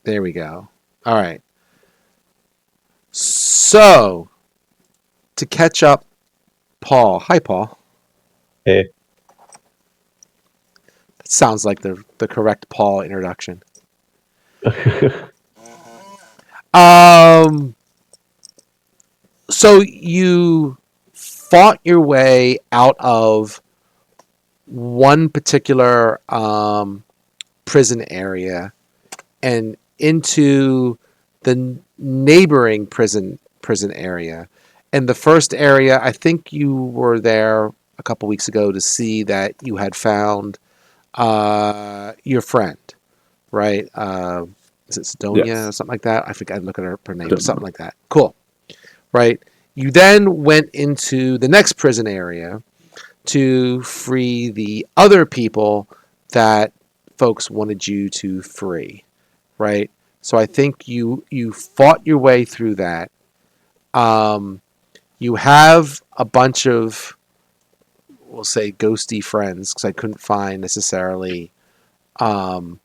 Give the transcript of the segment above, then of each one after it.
There we go. All right. So, to catch up, Paul. Hi, Paul. Hey. That sounds like the correct Paul introduction. Um, so you fought your way out of one particular prison area and into the neighboring prison area. And the first area, I think you were there a couple weeks ago to see that you had found your friend, right? Is it Sidonia Yes. or something like that? I forget. I'd look at her name, but something like that. Cool, right? You then went into the next prison area to free the other people that folks wanted you to free, right? So I think you fought your way through that. You have a bunch of, we'll say, ghosty friends because I couldn't find necessarily um,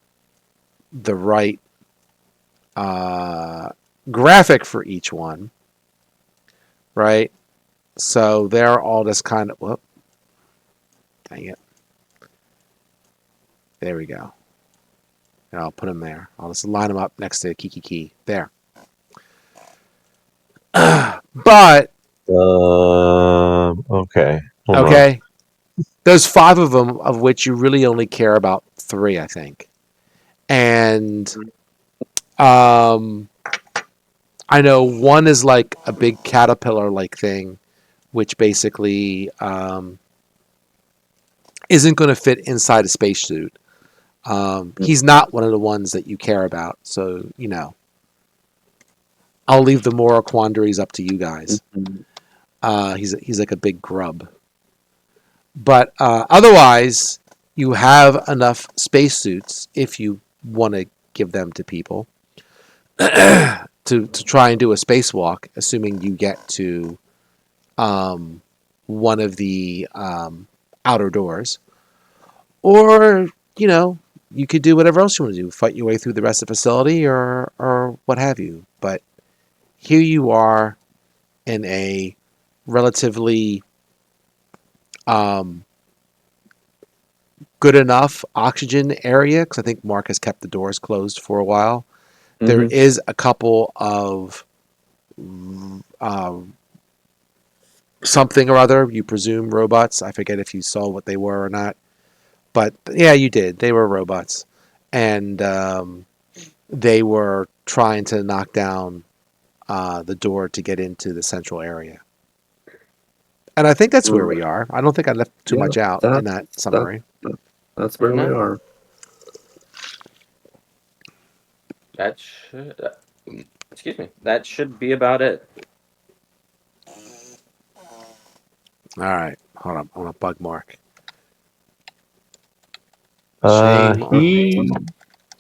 the right graphic for each one, right? So they're all just kind of, whoop, dang it. There we go. And I'll put them there. I'll just line them up next to Kiki. There. But Okay. Hold on. okay, there's 5 of them, of which you really only care about 3, I think. And I know one is like a big caterpillar-like thing, which basically isn't going to fit inside a spacesuit. He's not one of the ones that you care about, so I'll leave the moral quandaries up to you guys. He's like a big grub. But otherwise, you have enough spacesuits if you want to give them to people to try and do a spacewalk, assuming you get to one of the outer doors. Or, you could do whatever else you want to do, fight your way through the rest of the facility or what have you. But here you are in a relatively good enough oxygen area, because I think Mark has kept the doors closed for a while. There is a couple of something or other, you presume robots. I forget if you saw what they were or not. But yeah, you did. They were robots. And they were trying to knock down the door to get into the central area. And I think that's where we are. I don't think I left too much out in that summary. That's where we are. That should... excuse me. That should be about it. All right. Hold on. I want to bug Mark. He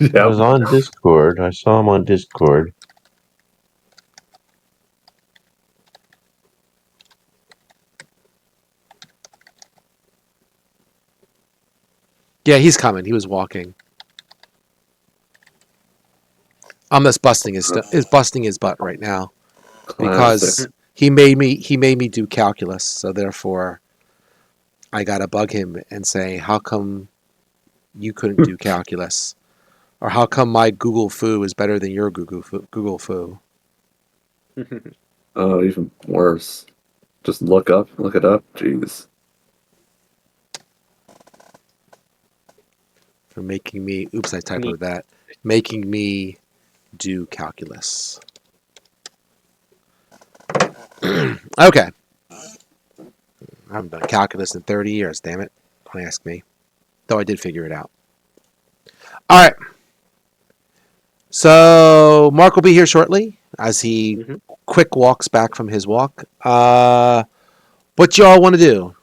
was on Discord. I saw him on Discord. Yeah, he's coming. He was walking. I'm just busting his butt right now because he made me do calculus. So therefore, I gotta bug him and say, how come you couldn't do calculus, or how come my Google foo is better than your Google foo? Oh, even worse. Just look it up. Jeez. For making me, oops, I typoed that. Making me do calculus. Okay. I haven't done calculus in 30 years, damn it. Don't ask me. Though I did figure it out. All right. So Mark will be here shortly as he quick walks back from his walk. What y'all want to do?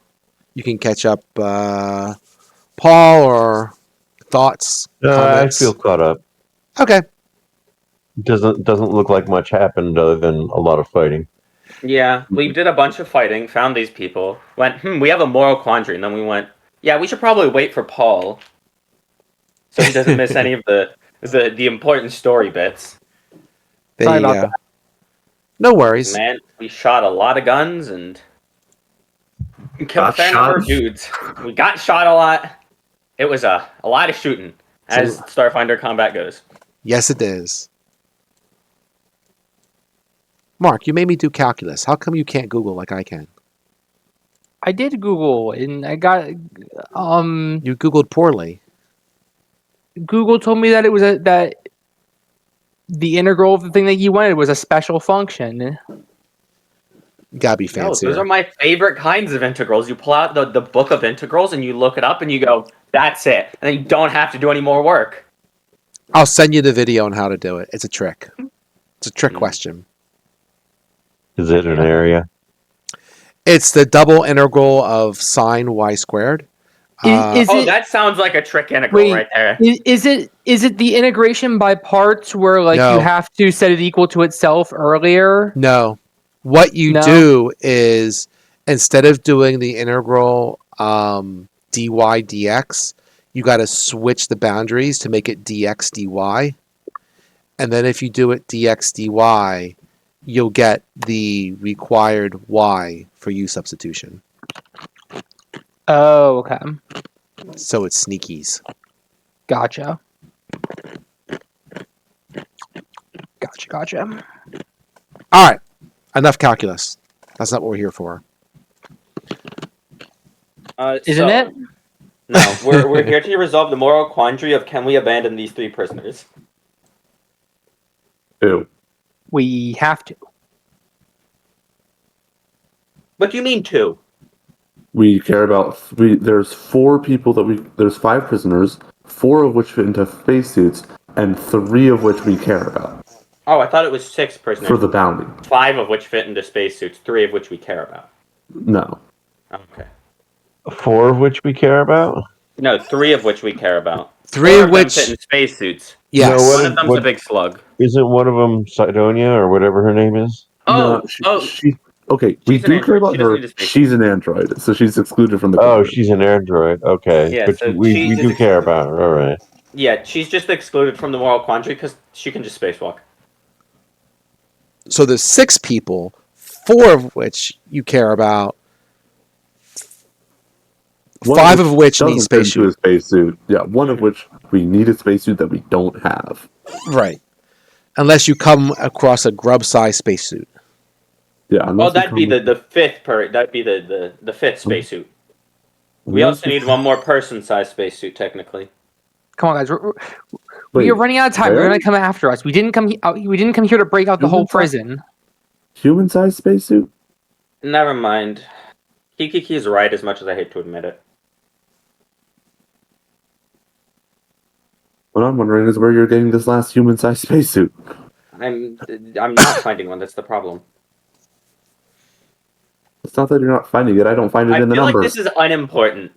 You can catch up Paul or thoughts, I comments. feel caught up. Okay. Doesn't look like much happened other than a lot of fighting. Yeah, we did a bunch of fighting, found these people, went, we have a moral quandary, and then we went, yeah, we should probably wait for Paul so he doesn't miss any of the the important story bits. There Sorry you about go. that. No worries. Man, we shot a lot of guns and killed a Got fair number of shot. dudes. We got shot a lot. It was a lot of shooting, as Starfinder combat goes. Yes, it is. Mark, you made me do calculus. How come you can't Google like I can? I did Google and I got You Googled poorly. Google told me that it was that the integral of the thing that you wanted was a special function. You gotta be No, fancier. those are my favorite kinds of integrals. You pull out the book of integrals and you look it up and you go, that's it. And then you don't have to do any more work. I'll send you the video on how to do it. It's a trick. It's a trick Mm. question. Is it an area? It's the double integral of sine y squared. Is Oh, it? that sounds like a trick integral Wait, right there. is it the integration by parts where like No. you have to set it equal to itself earlier? No. What you No. do is instead of doing the integral dy dx, you got to switch the boundaries to make it dx dy. And then if you do it dx dy, you'll get the required y for u substitution. Oh, okay. So it's sneakies. Gotcha. Gotcha. All right. Enough calculus. That's not what we're here for. Isn't it? No, we're here to resolve the moral quandary of can we abandon these three prisoners? Ew. We have to. What do you mean two? We care about there's 4 people there's 5 prisoners, 4 of which fit into spacesuits, and 3 of which we care about Oh, I thought it was 6 prisoners. for the bounty. 5 of which fit into spacesuits, 3 of which we care about. No. Okay. 4 of which we care about? No, 3 of which we care about. 3 4 of them which, fit in spacesuits. yes. No, One of them's a big slug. Isn't one of them Sidonia or whatever her name is? No, she okay, we She's an do care android. about She doesn't her. need a spacesuit. She's an android, so she's excluded from the Oh, coverage. she's an android. Okay. Yeah, but so we she do is care about her. All right. Yeah, she's just excluded from the moral quandary because she can just spacewalk. So there's 6 people, 4 of which you care about, One 5 of which doesn't need fit into a spacesuit. spacesuit. Yeah, one of which we need a spacesuit that we don't have. Right. Unless you come across a grub-sized spacesuit. Yeah, Oh, unless we that'd be come the fifth that'd be the fifth spacesuit. We unless also need one more person-sized spacesuit, technically. Come on, guys. Wait, We are running out of time. They're where? gonna come after us. We didn't come. We didn't come here to break out the whole Human size? prison. Human-sized spacesuit? Never mind. Kiki is right, as much as I hate to admit it. What I'm wondering is where you're getting this last human-sized spacesuit. I'm not finding one. That's the problem. It's not that you're not finding it. I don't find it I in the feel like numbers. this is unimportant.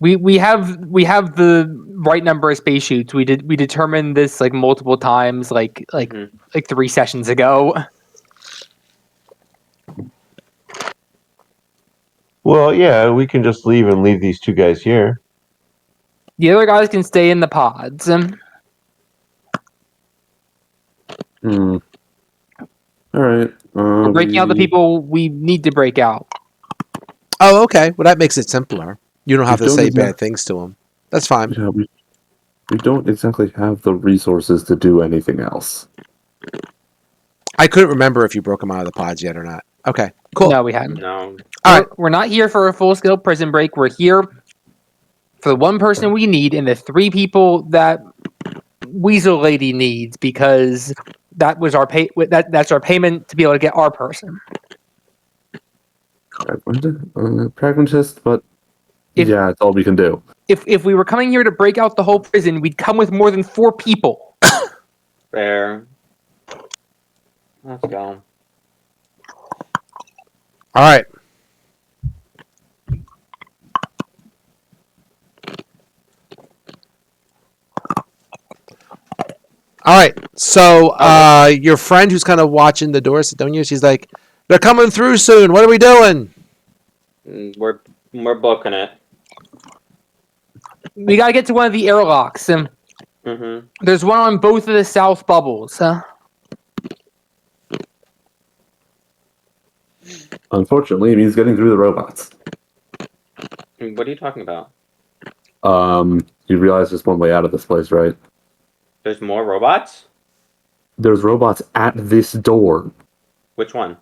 We have the right number of spacesuits. We determined this like multiple times, like Mhm. 3 sessions ago. Well, yeah, we can just leave and leave these 2 guys here. The other guys can stay in the pods. Hmm. All right. We're breaking out the people we need to break out. Oh, okay. Well, that makes it simpler. You don't have We to don't say need to- bad things to them. That's fine. Yeah, we don't exactly have the resources to do anything else. I couldn't remember if you broke them out of the pods yet or not. Okay, cool. No, we hadn't. No. All right. We're not here for a full-scale prison break. We're here for the one person we need and the 3 people that Weasel Lady needs because that was our that's our payment to be able to get our person. Pragmatist, but yeah, it's all we can do. If we were coming here to break out the whole prison, we'd come with more than 4 people. Fair. Let's go. All right. All right. So your friend who's kind of watching the door, Sidonia, she's like, "They're coming through soon. What are we doing?" We're booking it. We gotta get to one of the airlocks. Mm-hmm. There's one on both of the south bubbles. Unfortunately, it means getting through the robots. What are you talking about? You realize there's one way out of this place, right? There's more robots? There's robots at this door. Which one?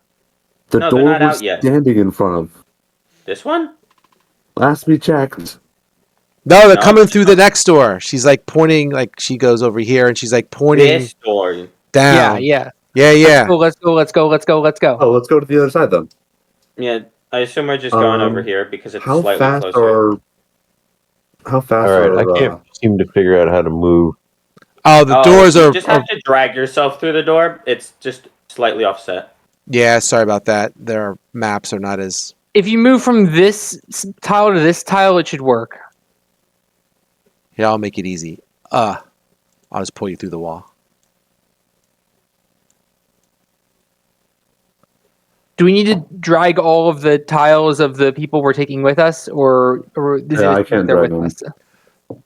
The No, they're door not we're out yet. standing in front of. This one? Last we checked. No, they're No, coming through the next door. She's like pointing, like she goes over here, and she's like pointing this door. Yeah, down. yeah. Yeah. Let's go. Oh, let's go to the other side then. Yeah, I assume we're just going over here because it's slightly closer. How fast All right, are I can't seem to figure out how to move. Oh, the doors you are. just have to drag yourself through the door. It's just slightly offset. Yeah, sorry about that. Their maps are not as. If you move from this tile to this tile, it should work. Here, I'll make it easy. I'll just pull you through the wall. Do we need to drag all of the tiles of the people we're taking with us, or is Yeah, it I can't they're drag with them. us?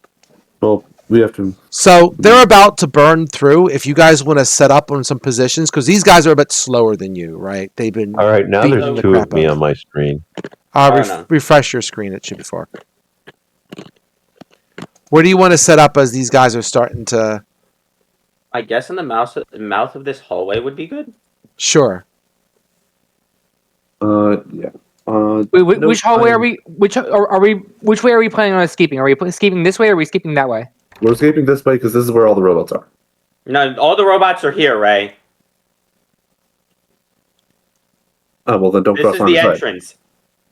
Well, we have to. So they're about to burn through. If you guys want to set up on some positions, because these guys are a bit slower than you, right? They've been. All right, now beating there's the 2 crap of me out on my screen. No. refresh your screen. It should be 4. Where do you want to set up as these guys are starting to? I guess in the mouth of this hallway would be good. Sure. Yeah. Wait, which hallway are we? Which are we? Which way are we planning on escaping? Are we escaping this way, or are we escaping that way? We're escaping this way because this is where all the robots are. No, all the robots are here, Ray. Oh, well, then don't This cross is on the the side. entrance.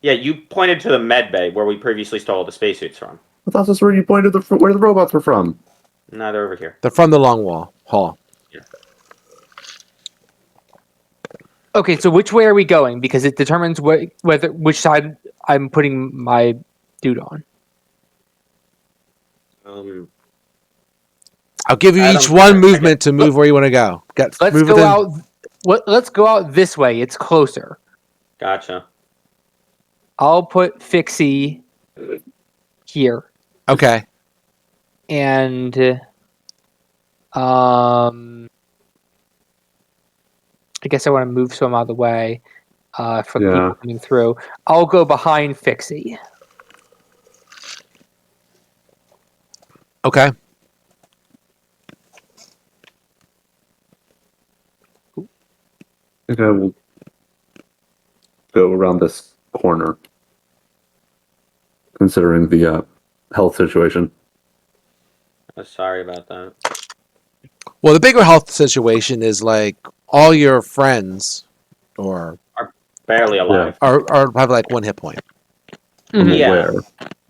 Yeah, you pointed to the med bay where we previously stole the spacesuits from. I thought that's where you pointed where the robots were from. No, they're over here. They're from the long wall hall. Okay, so which way are we going? Because it determines which side I'm putting my dude on. I'll give you each one movement to move where you want to go. Let's go out. Let's go out this way. It's closer. Gotcha. I'll put Fixie here. Okay. And I guess I want to move some out of the way for the people coming through. I'll go behind Fixie. Okay. I think I will go around this corner, considering the health situation. Sorry about that. Well, the bigger health situation is like all your friends are barely alive. Are have like 1 hit point. Mm-hmm. Yeah. Where?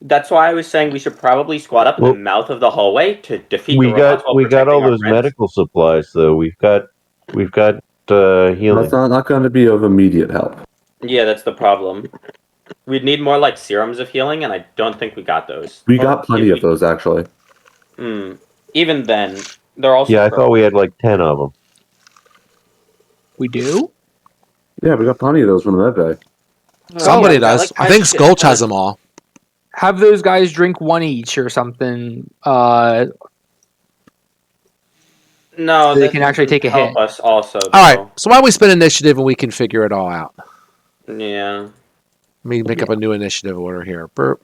That's why I was saying we should probably squat up in the mouth of the hallway to defeat the robots. We got all those medical supplies though. We've got healing. That's not going to be of immediate help. Yeah, that's the problem. We'd need more like serums of healing, and I don't think we got those. We got plenty of those actually. Even then, they're also. Yeah, I thought we had like 10 of them. We do? Yeah, we got plenty of those from the med bay. Somebody does. I think Skulch has them all. Have those guys drink 1 each or something. No, so they can actually take a hit. Us also. All right. So why don't we spend initiative and we can figure it all out? Yeah. Let me make up a new initiative order here. Burp.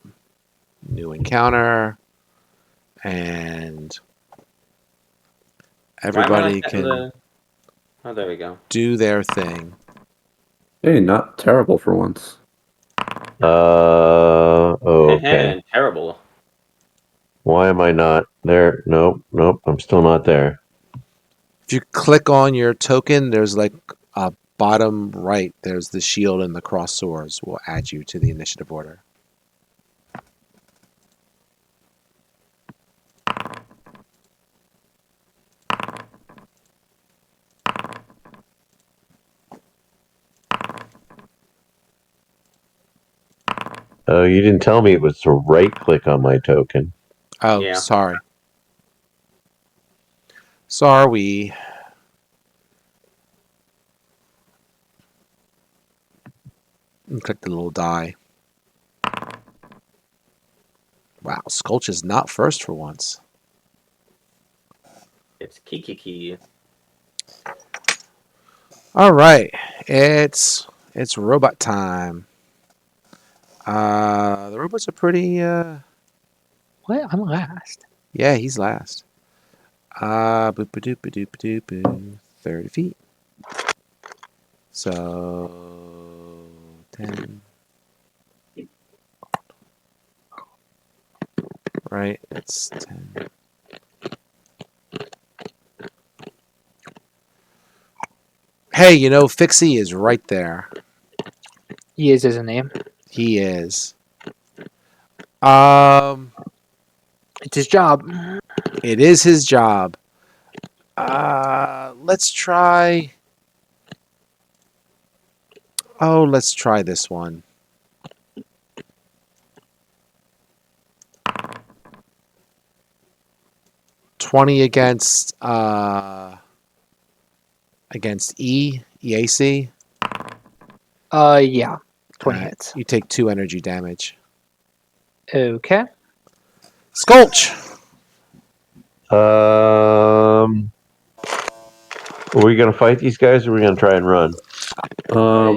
New encounter. And everybody can Oh, there we go. do their thing. Hey, not terrible for once. Okay. Terrible. Why am I not there? Nope, I'm still not there. If you click on your token, there's like a bottom right. There's the shield and the cross swords will add you to the initiative order. Oh, you didn't tell me it was to right click on my token. Oh, Yeah. Sorry. Sorry. And click the little die. Wow, Skulch is not first for once. It's Kiki. All right, it's robot time. The robots are pretty. What? I'm last. Yeah, he's last. Boop ba doop ba doop ba doop boo. 30 feet. So 10. Right, it's 10. Hey, you know, Fixie is right there. He is, isn't he? He is. Um, It's his job. it is his job. Let's try. Oh, let's try this one. $20 against EAC. Yeah. 20 Alright, hits. you take 2 energy damage. Okay. Skulch. Are we gonna fight these guys, or are we gonna try and run?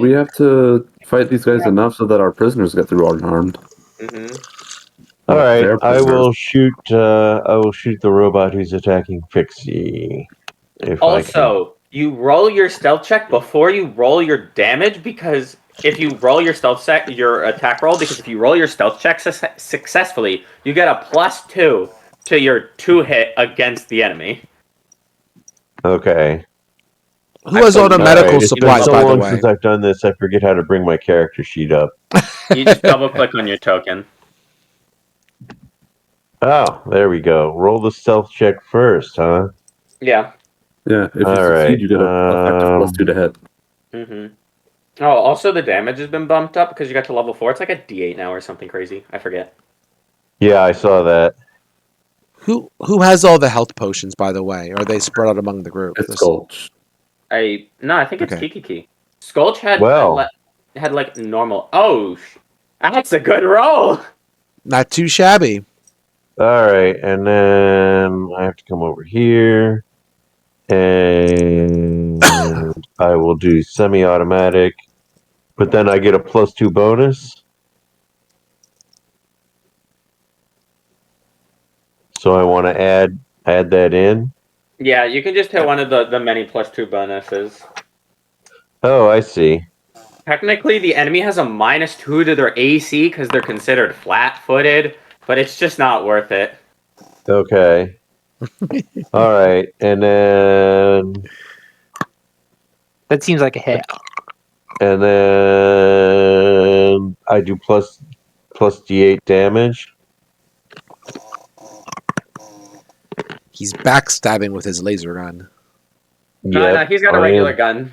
We have to fight these guys enough so that our prisoners get through unharmed. Mm-hmm. All Well, right, their I prisoners. will shoot. I will shoot the robot who's attacking Fixie. If I can. Also, you roll your stealth check before you roll your damage, because if you roll your your attack roll, because if you roll your stealth check successfully, you get a +2 to your 2 hit against the enemy. Okay. Who has I all the believe- All medical right. It's been supplies, so by the long way? since I've done this, I forget how to bring my character sheet up. You just double click on your token. Oh, there we go. Roll the stealth check first, huh? Yeah. Yeah, if you All succeed, right, you get a effective +2 to hit. Mm-hmm. Oh, also the damage has been bumped up because you got to level 4. It's like a D8 now or something crazy. I forget. Yeah, I saw that. Who has all the health potions, by the way? Or are they spread out among the group? It's Gulch. I think it's Okay. Kiki. Skulch had Well. had like normal. Oh, that's a good roll. Not too shabby. All right, and then I have to come over here, and I will do semi-automatic, but then I get a +2 bonus. So I want to add that in. Yeah, you can just hit one of the many +2 bonuses. Oh, I see. Technically, the enemy has a -2 to their AC because they're considered flat-footed, but it's just not worth it. Okay. All right, and then That seems like a hit. I do plus D8 damage. He's backstabbing with his laser gun. No, Yep, he's got a I regular am. gun.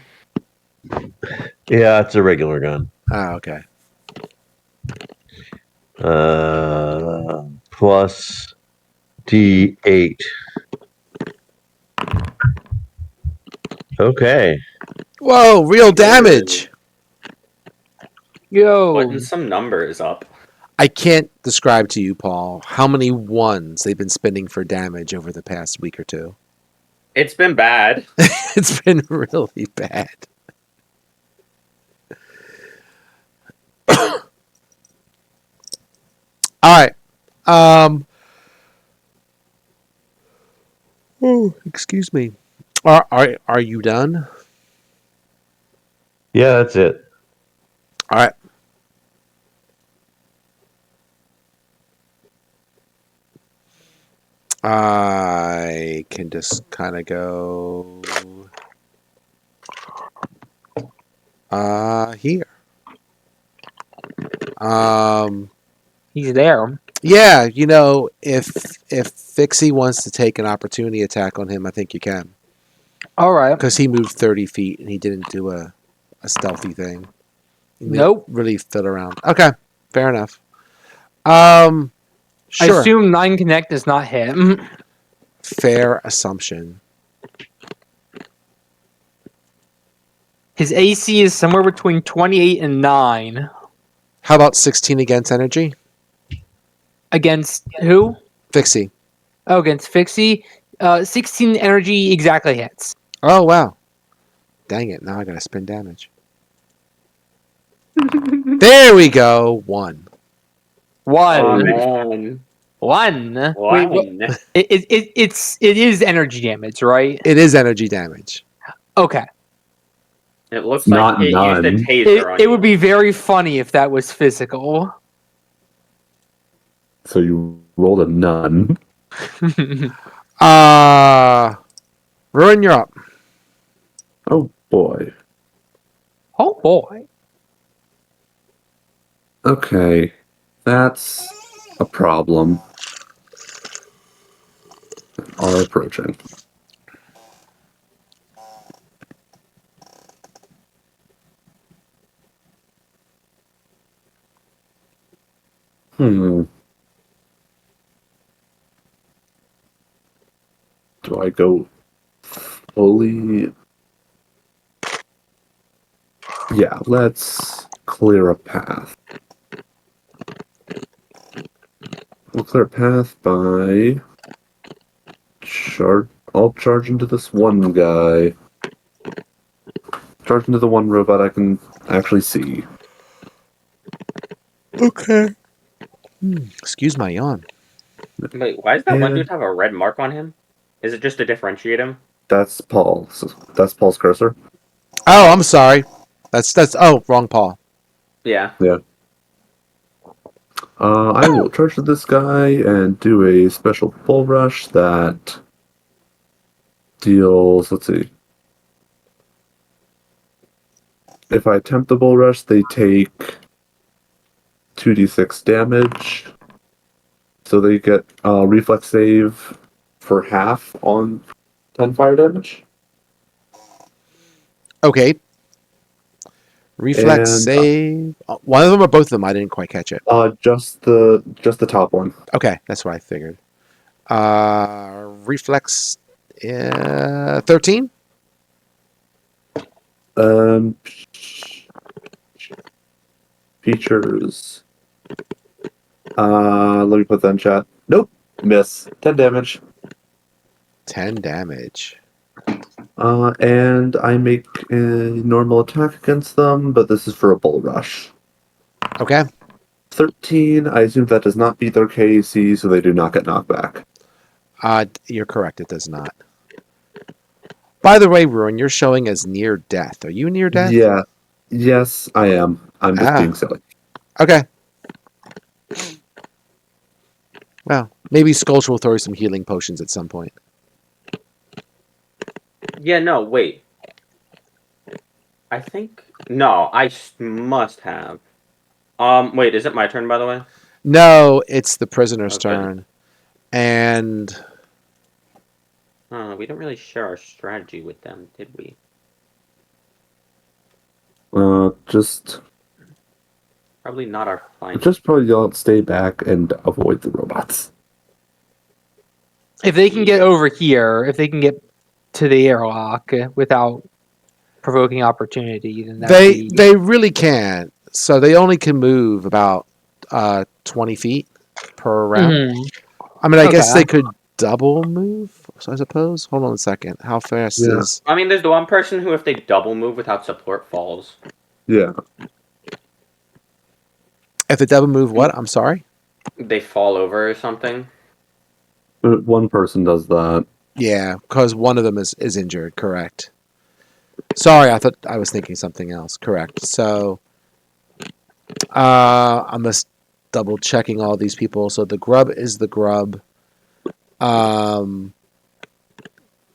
Yeah, it's a regular gun. Oh, okay. Plus D8. Okay. Whoa, real damage. Yo. Putting some numbers up. I can't describe to you, Paul, how many ones they've been spending for damage over the past week or two. It's been bad. It's been really bad. All right. Oh, excuse me. Are you done? Yeah, that's it. All right. I can just kind of go here. He's there. Yeah, you know, if Fixie wants to take an opportunity attack on him, I think you can. All right. Because he moved 30 feet and he didn't do a stealthy thing. He didn't Nope. really fit around. Okay, fair enough. I Sure. assume 9 Connect does not hit. Fair assumption. His AC is somewhere between 28 and 9. How about 16 against energy? Against who? Fixie. Oh, against Fixie. 16 energy exactly hits. Oh wow! Dang it! Now I gotta spend damage. There we go. 1. Oh One. man. One. Wait, what? One. It is energy damage, right? It is energy damage. Okay. It looks It's like not it used a none. taser on It you. would be very funny if that was physical. So you rolled a none. Ruin, you're up. Oh boy. Oh boy. Okay. That's a problem. Are approaching. Hmm. Do I go fully? Yeah, let's clear a path. We'll clear a path by I'll charge into this one guy. Charge into the one robot I can actually see. Okay. Excuse my yawn. Wait, why does that one And dude have a red mark on him? Is it just to differentiate him? that's Paul. That's Paul's cursor. Oh, I'm sorry. That's. Oh, wrong Paul. Yeah. Yeah. I will charge to this guy and do a special bull rush that deals. Let's see. If I attempt the bull rush, they take 2d6 damage. So they get reflex save for half on 10 fire damage. Okay. Reflex And save. One of them or both of them? I didn't quite catch it. just the top one. Okay, that's what I figured. Reflex. 13. Um, features. Let me put that in chat. Nope, miss. 10 damage. 10 damage. And I make a normal attack against them, but this is for a bull rush. Okay. 13. I assume that does not beat their KAC, so they do not get knocked back. You're correct. It does not. By the way, Ruin, you're showing as near death. Are you near death? Yeah. Yes, I am. I'm just being silly. Okay. Well, maybe Sculch will throw some healing potions at some point. Yeah, no, wait. I think... No, must have. Wait, is it my turn, by the way? No, it's the prisoner's Okay. turn. And We didn't really share our strategy with them, did we? Just Probably not our fine. probably y'all stay back and avoid the robots. If they can get over here, if they can get to the airlock without provoking opportunity, then they really can't. So they only can move about 20 feet per round. Mhm. I mean, I guess Okay. they could double move, I suppose. Hold on a second. How fast Yeah. is... I mean, there's the one person who, if they double move without support, falls. Yeah. If they double move what? I'm sorry? They fall over or something. One person does that. Yeah, because one of them is injured, correct. Sorry, I thought I was thinking something else. Correct. So I'm just double checking all these people. So the grub is the grub.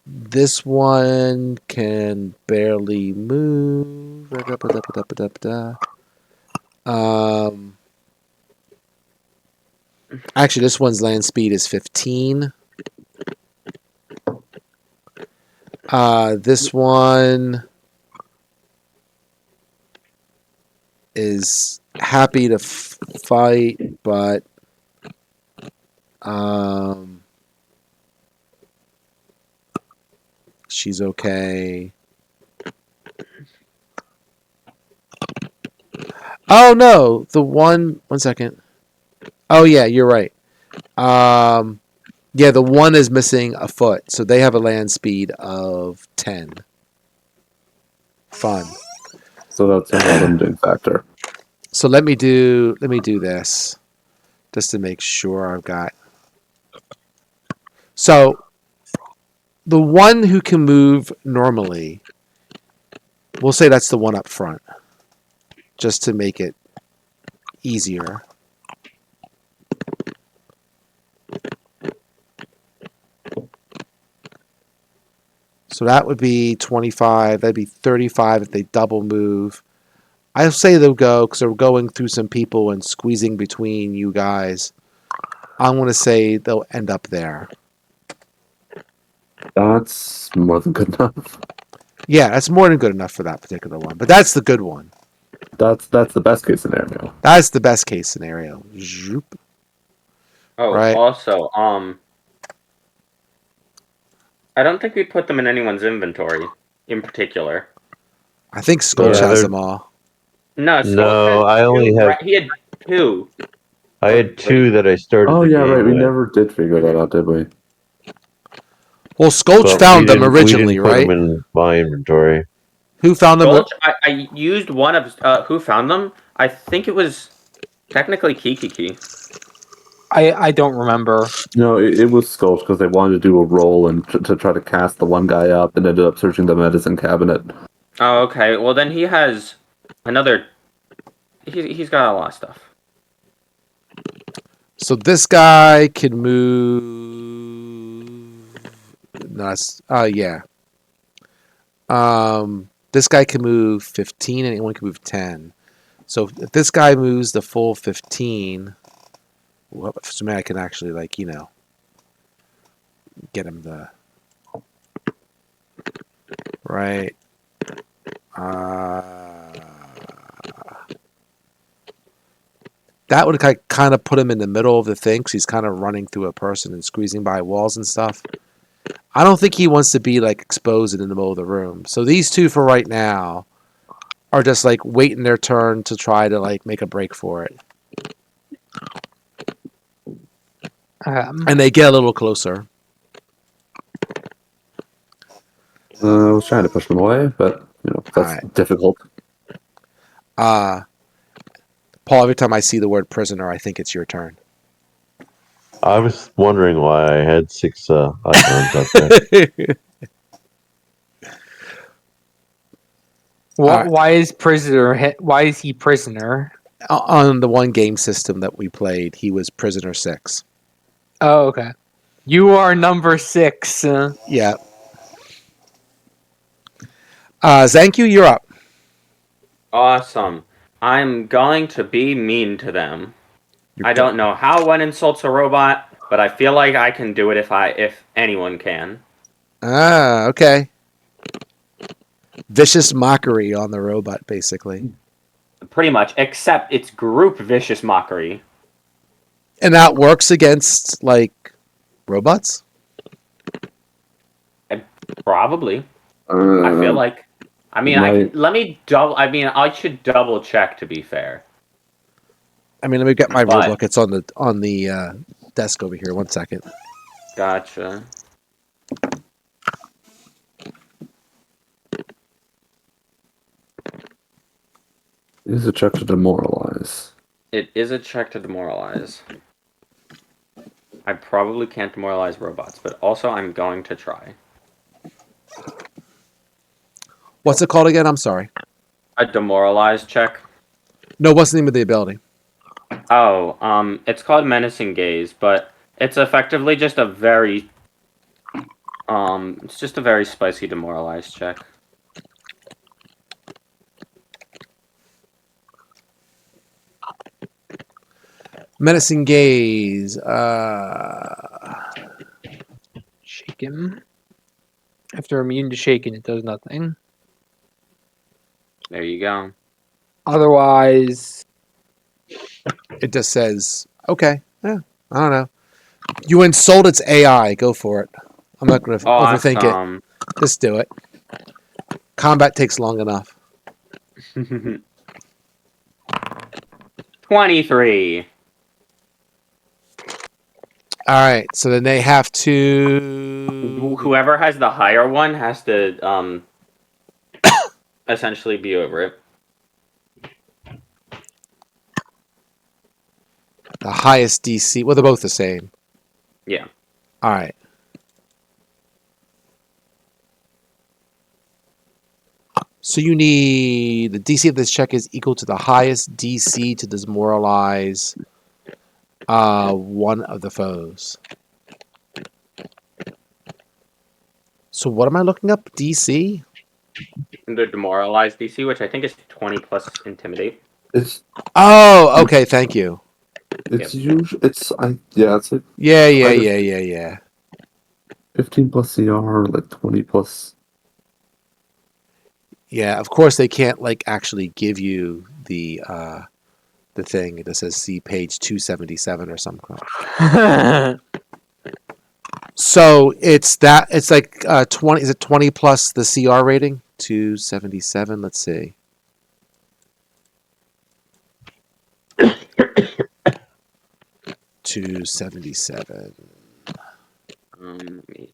This one can barely move. Actually, this one's land speed is 15. This one is happy to fight, but she's okay. Oh no, the one second. Oh yeah, you're right. Yeah, the one is missing a foot, so they have a land speed of 10. Fun. So that's a limiting factor. So let me do this just to make sure I've got. So the one who can move normally, we'll say that's the one up front, just to make it easier. So that would be 25. That'd be 35 if they double move. I'll say they'll go because they're going through some people and squeezing between you guys. I'm going to say they'll end up there. That's more than good enough. Yeah, that's more than good enough for that particular one. But that's the good one. That's the best case scenario. That's the best case scenario. Zoop. Oh, Right. also, I don't think we put them in anyone's inventory in particular. I think Skulch Yeah, has they're- them all. No, No, I had only two, have- right? He had two. I had 2 that I started Oh the yeah, game right. We with. never did figure that out, did we? Well, Skulch But found them we originally, didn't put right? them in my inventory. Who found them? Gulch, I used one of who found them. I think it was technically Kiki. I don't remember. No, it was Skulch because they wanted to do a roll and to try to cast the one guy up, and ended up searching the medicine cabinet. Oh, okay. Well, then he has another. He's got a lot of stuff. So this guy can move. No, yeah. This guy can move 15, and anyone can move 10. So if this guy moves the full 15, well, so maybe I can actually get him the right. That would kind of put him in the middle of the thing because he's kind of running through a person and squeezing by walls and stuff. I don't think he wants to be exposed in the middle of the room. So these two for right now are just waiting their turn to try to make a break for it. And they get a little closer. I was trying to push them away, but that's Alright. difficult. Paul, every time I see the word prisoner, I think it's your turn. I was wondering why I had 6 icons up there. Alright. Why is prisoner? Why is he prisoner? On the one game system that we played, he was prisoner 6. Oh, okay. You are number 6. Yeah. Zanku, you're up. Awesome. I'm going to be mean to them. I don't know how one insults a robot, but I feel like I can do it if anyone can. Okay. Vicious mockery on the robot, basically. Pretty much, except it's group vicious mockery. And that works against, robots? Probably. I feel like. I mean, I should double check to be fair. I mean, let me get my But- rulebook. It's on the desk over here. 1 second. Gotcha. It is a check to demoralize. It is a check to demoralize. I probably can't demoralize robots, but also I'm going to try. What's it called again? I'm sorry. A demoralize check? No, what's the name of the ability? Oh, it's called Menacing Gaze, but it's effectively just a very spicy demoralize check. Menacing Gaze. Shaken. After immune to shaken, it does nothing. There you go. Otherwise, It just says, okay. Yeah, I don't know. You insult its AI. Go for it. I'm not going to overthink it. Awesome. Just do it. Combat takes long enough. 23. All right. So then they have to. Whoever has the higher one has to essentially be over it. The highest DC. Well, they're both the same. Yeah. All right. So you need the DC of this check is equal to the highest DC to demoralize one of the foes. So what am I looking up? DC? The demoralized DC, which I think is 20 plus intimidate. It's Oh, okay. Thank you. usually it's like Yeah. 15 plus CR, like 20 plus. Yeah, of course they can't like actually give you the thing that says see page 277 or something. So it's like 20, is it 20 plus the CR rating? 277, let's see. $277. Let me-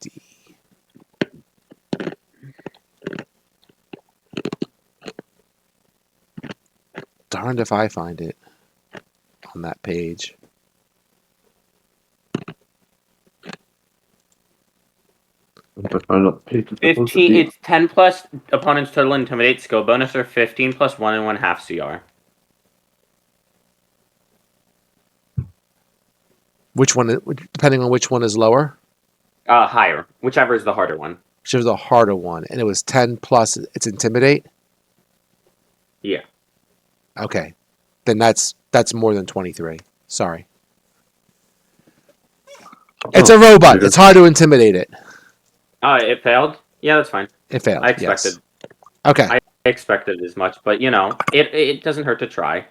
D. Darned if I find it on that page. If I find out the page it's supposed to 15. be. It's 10 plus opponent's total intimidate skill bonus, or 15 plus 1.5 CR. Which one, depending on which one is lower? Higher, whichever is the harder one. Which was the harder one, and it was 10 plus its intimidate? Yeah. Okay. Then that's more than 23. Sorry. It's a robot. It's hard to intimidate it. It failed? Yeah, that's fine. It failed. I expected. Yes. Okay. I expected as much, but it doesn't hurt to try.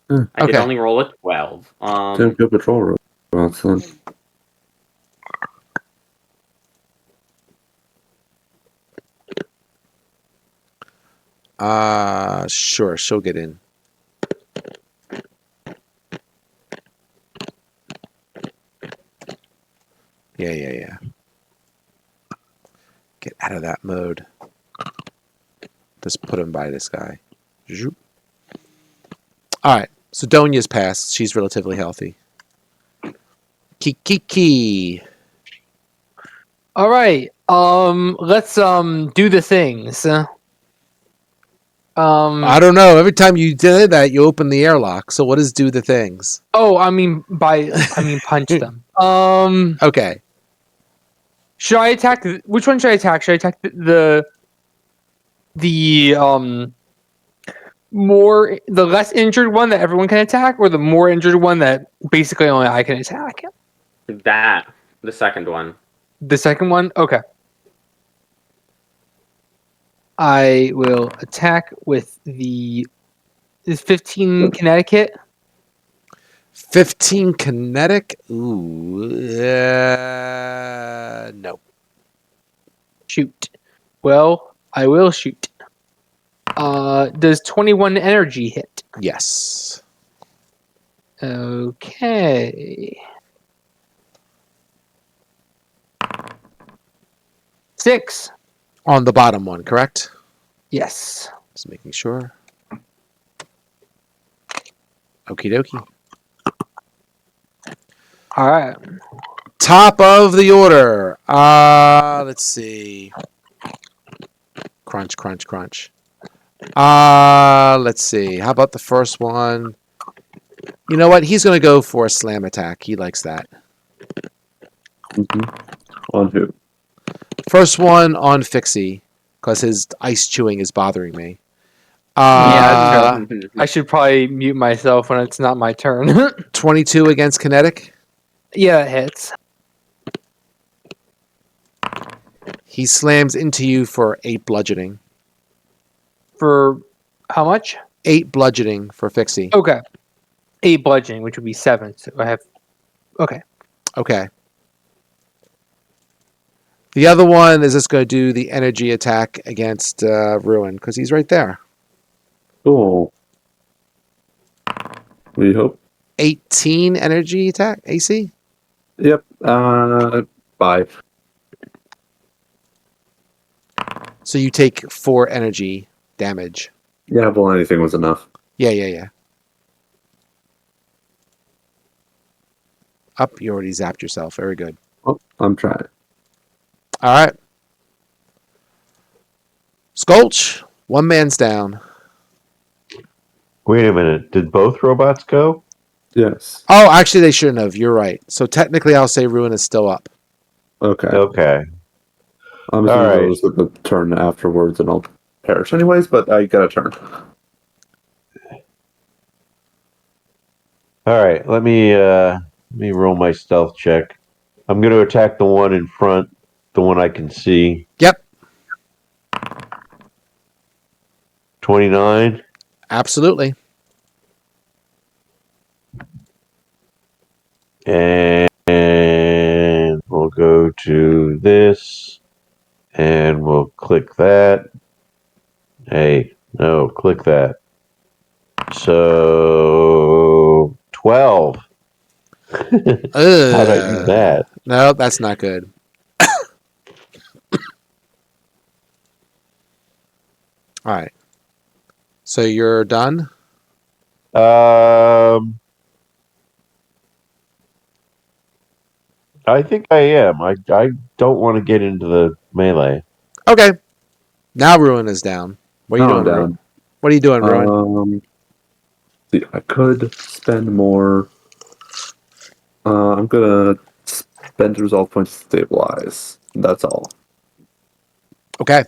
Hmm. I did Okay. only roll a 12. Damn good patrol robots then. Sure. She'll get in. Yeah. Get out of that mode. Just put him by this guy. Zoop. All right. So Donya's passed. She's relatively healthy. Kiki. All right. Let's do the things. I don't know. Every time you did that, you open the airlock. So what does do the things? Oh, I mean punch them. Okay. Should I attack? Which one should I attack? Should I attack the less injured one that everyone can attack, or the more injured one that basically only I can attack? The second one. The second one? Okay. I will attack with is 15 Connecticut? 15 kinetic? Ooh. No. Shoot. Well, I will shoot. Does 21 energy hit? Yes. Okay. 6. On the bottom one, correct? Yes. Just making sure. Okie dokie. All right. Top of the order. Let's see. Crunch. Let's see. How about the first one? You know what? He's going to go for a slam attack. He likes that. Mm-hmm. On who? First one on Fixie, because his ice chewing is bothering me. Yeah, I should probably mute myself when it's not my turn. 22 against kinetic. Yeah, it hits. He slams into you for 8 bludgeoning. For how much? 8 bludgeoning for Fixie. Okay. 8 bludgeoning, which would be 7. So I have. Okay. Okay. The other one is just going to do the energy attack against Ruin, because he's right there. Cool. We hope. 18 energy attack AC. Yep. 5. So you take 4 energy damage. Yeah, well, anything was enough. Yeah. Up, you already zapped yourself. Very good. Oh, I'm trying. All right. Skulch, one man's down. Wait a minute. Did both robots go? Yes. Oh, actually, they shouldn't have. You're right. So technically, I'll say Ruin is still up. Okay. Okay. I'm All assuming right. those with the turn afterwards, and I'll perish anyways. But I got a turn. All right. Let me roll my stealth check. I'm going to attack the one in front, the one I can see. Yep, 29. absolutely. And we'll go to this, and we'll click that. Hey, no, click that. So 12. How'd I do that? No, that's not good. All right. So you're done? I think I am. I don't want to get into the melee. Okay. Now Ruin is down. What are you No, I'm doing, Ruin? down. What are you doing, Ruin? See, I could spend more. I'm gonna spend resolve points to stabilize. That's all. Okay.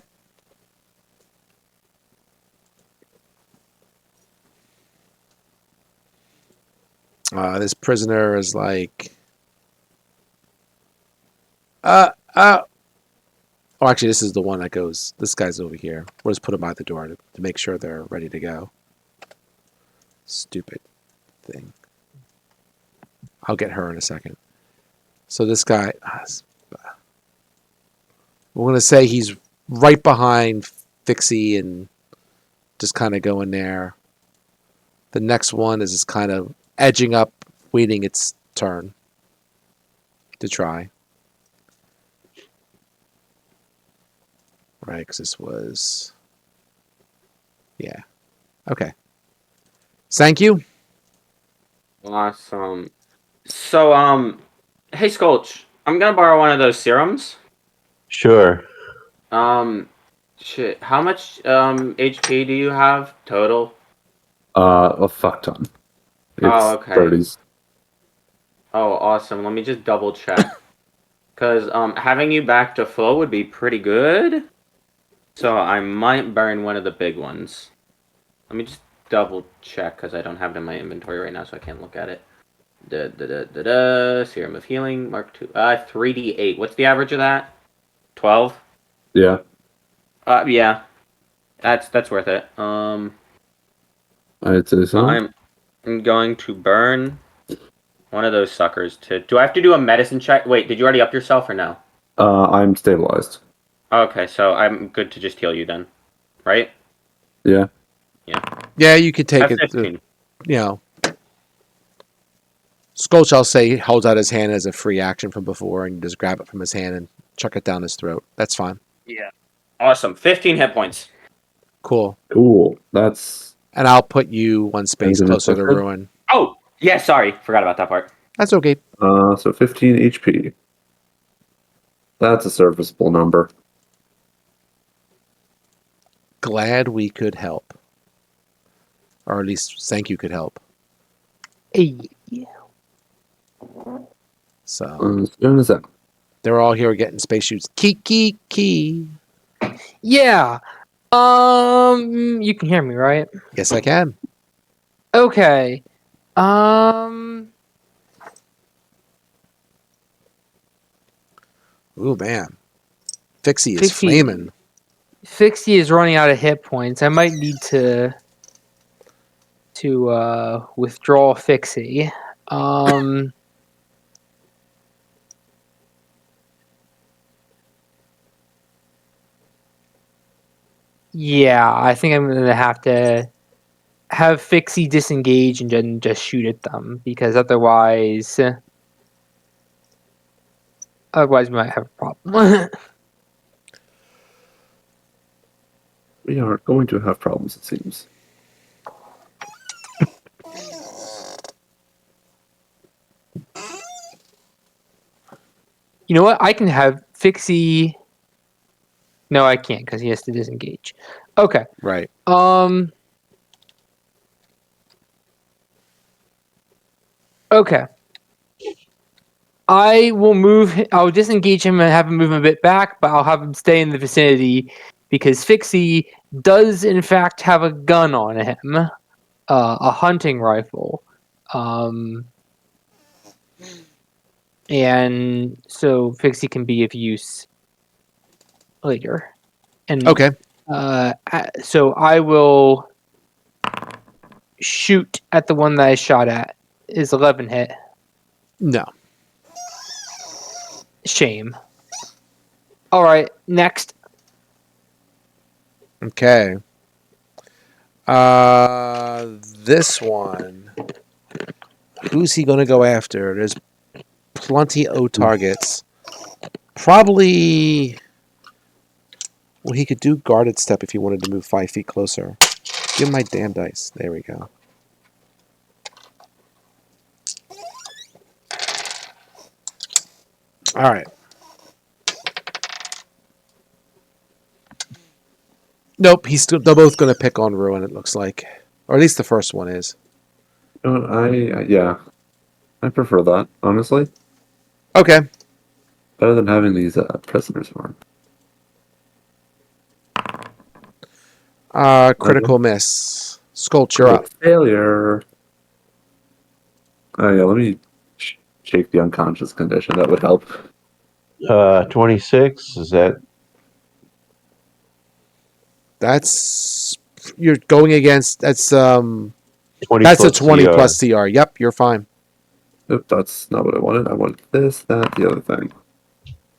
This prisoner is like, oh, actually, this is the one that goes. This guy's over here. We'll just put him by the door to make sure they're ready to go. Stupid thing. I'll get her in a second. So this guy, we're gonna say he's right behind Fixie and just kind of going there. The next one is just kind of edging up, waiting its turn to try. Right, because this was, yeah. Okay. Thank you. Awesome. So, hey Skulch, I'm gonna borrow one of those serums. Sure. Um, shit, how much HP do you have total? A fuck ton. It's Oh, okay. 30s. Oh, awesome. Let me just double check. Cause having you back to full would be pretty good. So I might burn one of the big ones. Let me just double check because I don't have it in my inventory right now, so I can't look at it. Serum of Healing, Mark 2. 3d8. What's the average of that? 12? Yeah. Yeah. That's worth it. I'd say so. I'm going to burn one of those suckers to. Do I have to do a medicine check? Wait, did you already up yourself or no? I'm stabilized. Okay, so I'm good to just heal you then, right? Yeah. Yeah, you could take it. F15. You know, Skulch, I'll say, holds out his hand as a free action from before, and you just grab it from his hand and chuck it down his throat. That's fine. Yeah. Awesome. 15 hit points. Cool. Cool. That's And I'll put you one space Anything closer to affected? Ruin. Oh, yeah, sorry. Forgot about that part. That's okay. so 15 HP. That's a serviceable number. Glad we could help. Or at least thank you could help. Hey, So As soon as that. they're all here getting spacesuits. Key. yeah. You can hear me, right? Yes, I can. Okay. Ooh, man. Fixie is Fixie. flaming. Fixie is running out of hit points. I might need to withdraw Fixie. Yeah, I think I'm gonna have Fixie disengage and then just shoot at them, because otherwise we might have a problem. We are going to have problems, it seems. You know what? I can have Fixie. No, I can't because he has to disengage. Okay. Right. Okay. I will move. I'll disengage him and have him move a bit back, but I'll have him stay in the vicinity because Fixie does, in fact, have a gun on him, a hunting rifle, and so Fixie can be of use later. And Okay. so I will shoot at the one that I shot at. Is 11 hit? No. Shame. All right, next. Okay. This one. Who's he going to go after? There's plenty of targets. Probably. Well, he could do guarded step if he wanted to move 5 feet closer. Give him my damn dice. There we go. All right. Nope, they're both going to pick on Ruin, it looks like. Or at least the first one is. You know what, I prefer that, honestly. Okay. Better than having these prisoners for. Critical miss. Sculpt, you're up. Failure. Oh yeah, let me shake the unconscious condition. That would help. 26. Is that That's you're going against. That's 20? That's a plus 20 CR? plus CR. Yep, you're fine. Oop, that's not what I wanted. I wanted this, that, the other thing.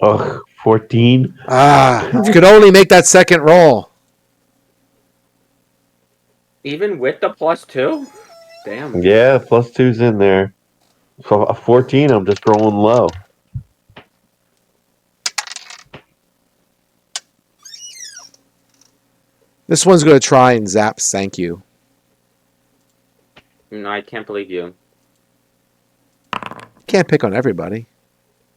Oh, 14. If you could only make that second roll. Even with the +2? Damn. Yeah, +2's in there. So a 14, I'm just rolling low. This one's going to try and zap thank you. No, I can't believe you. Can't pick on everybody.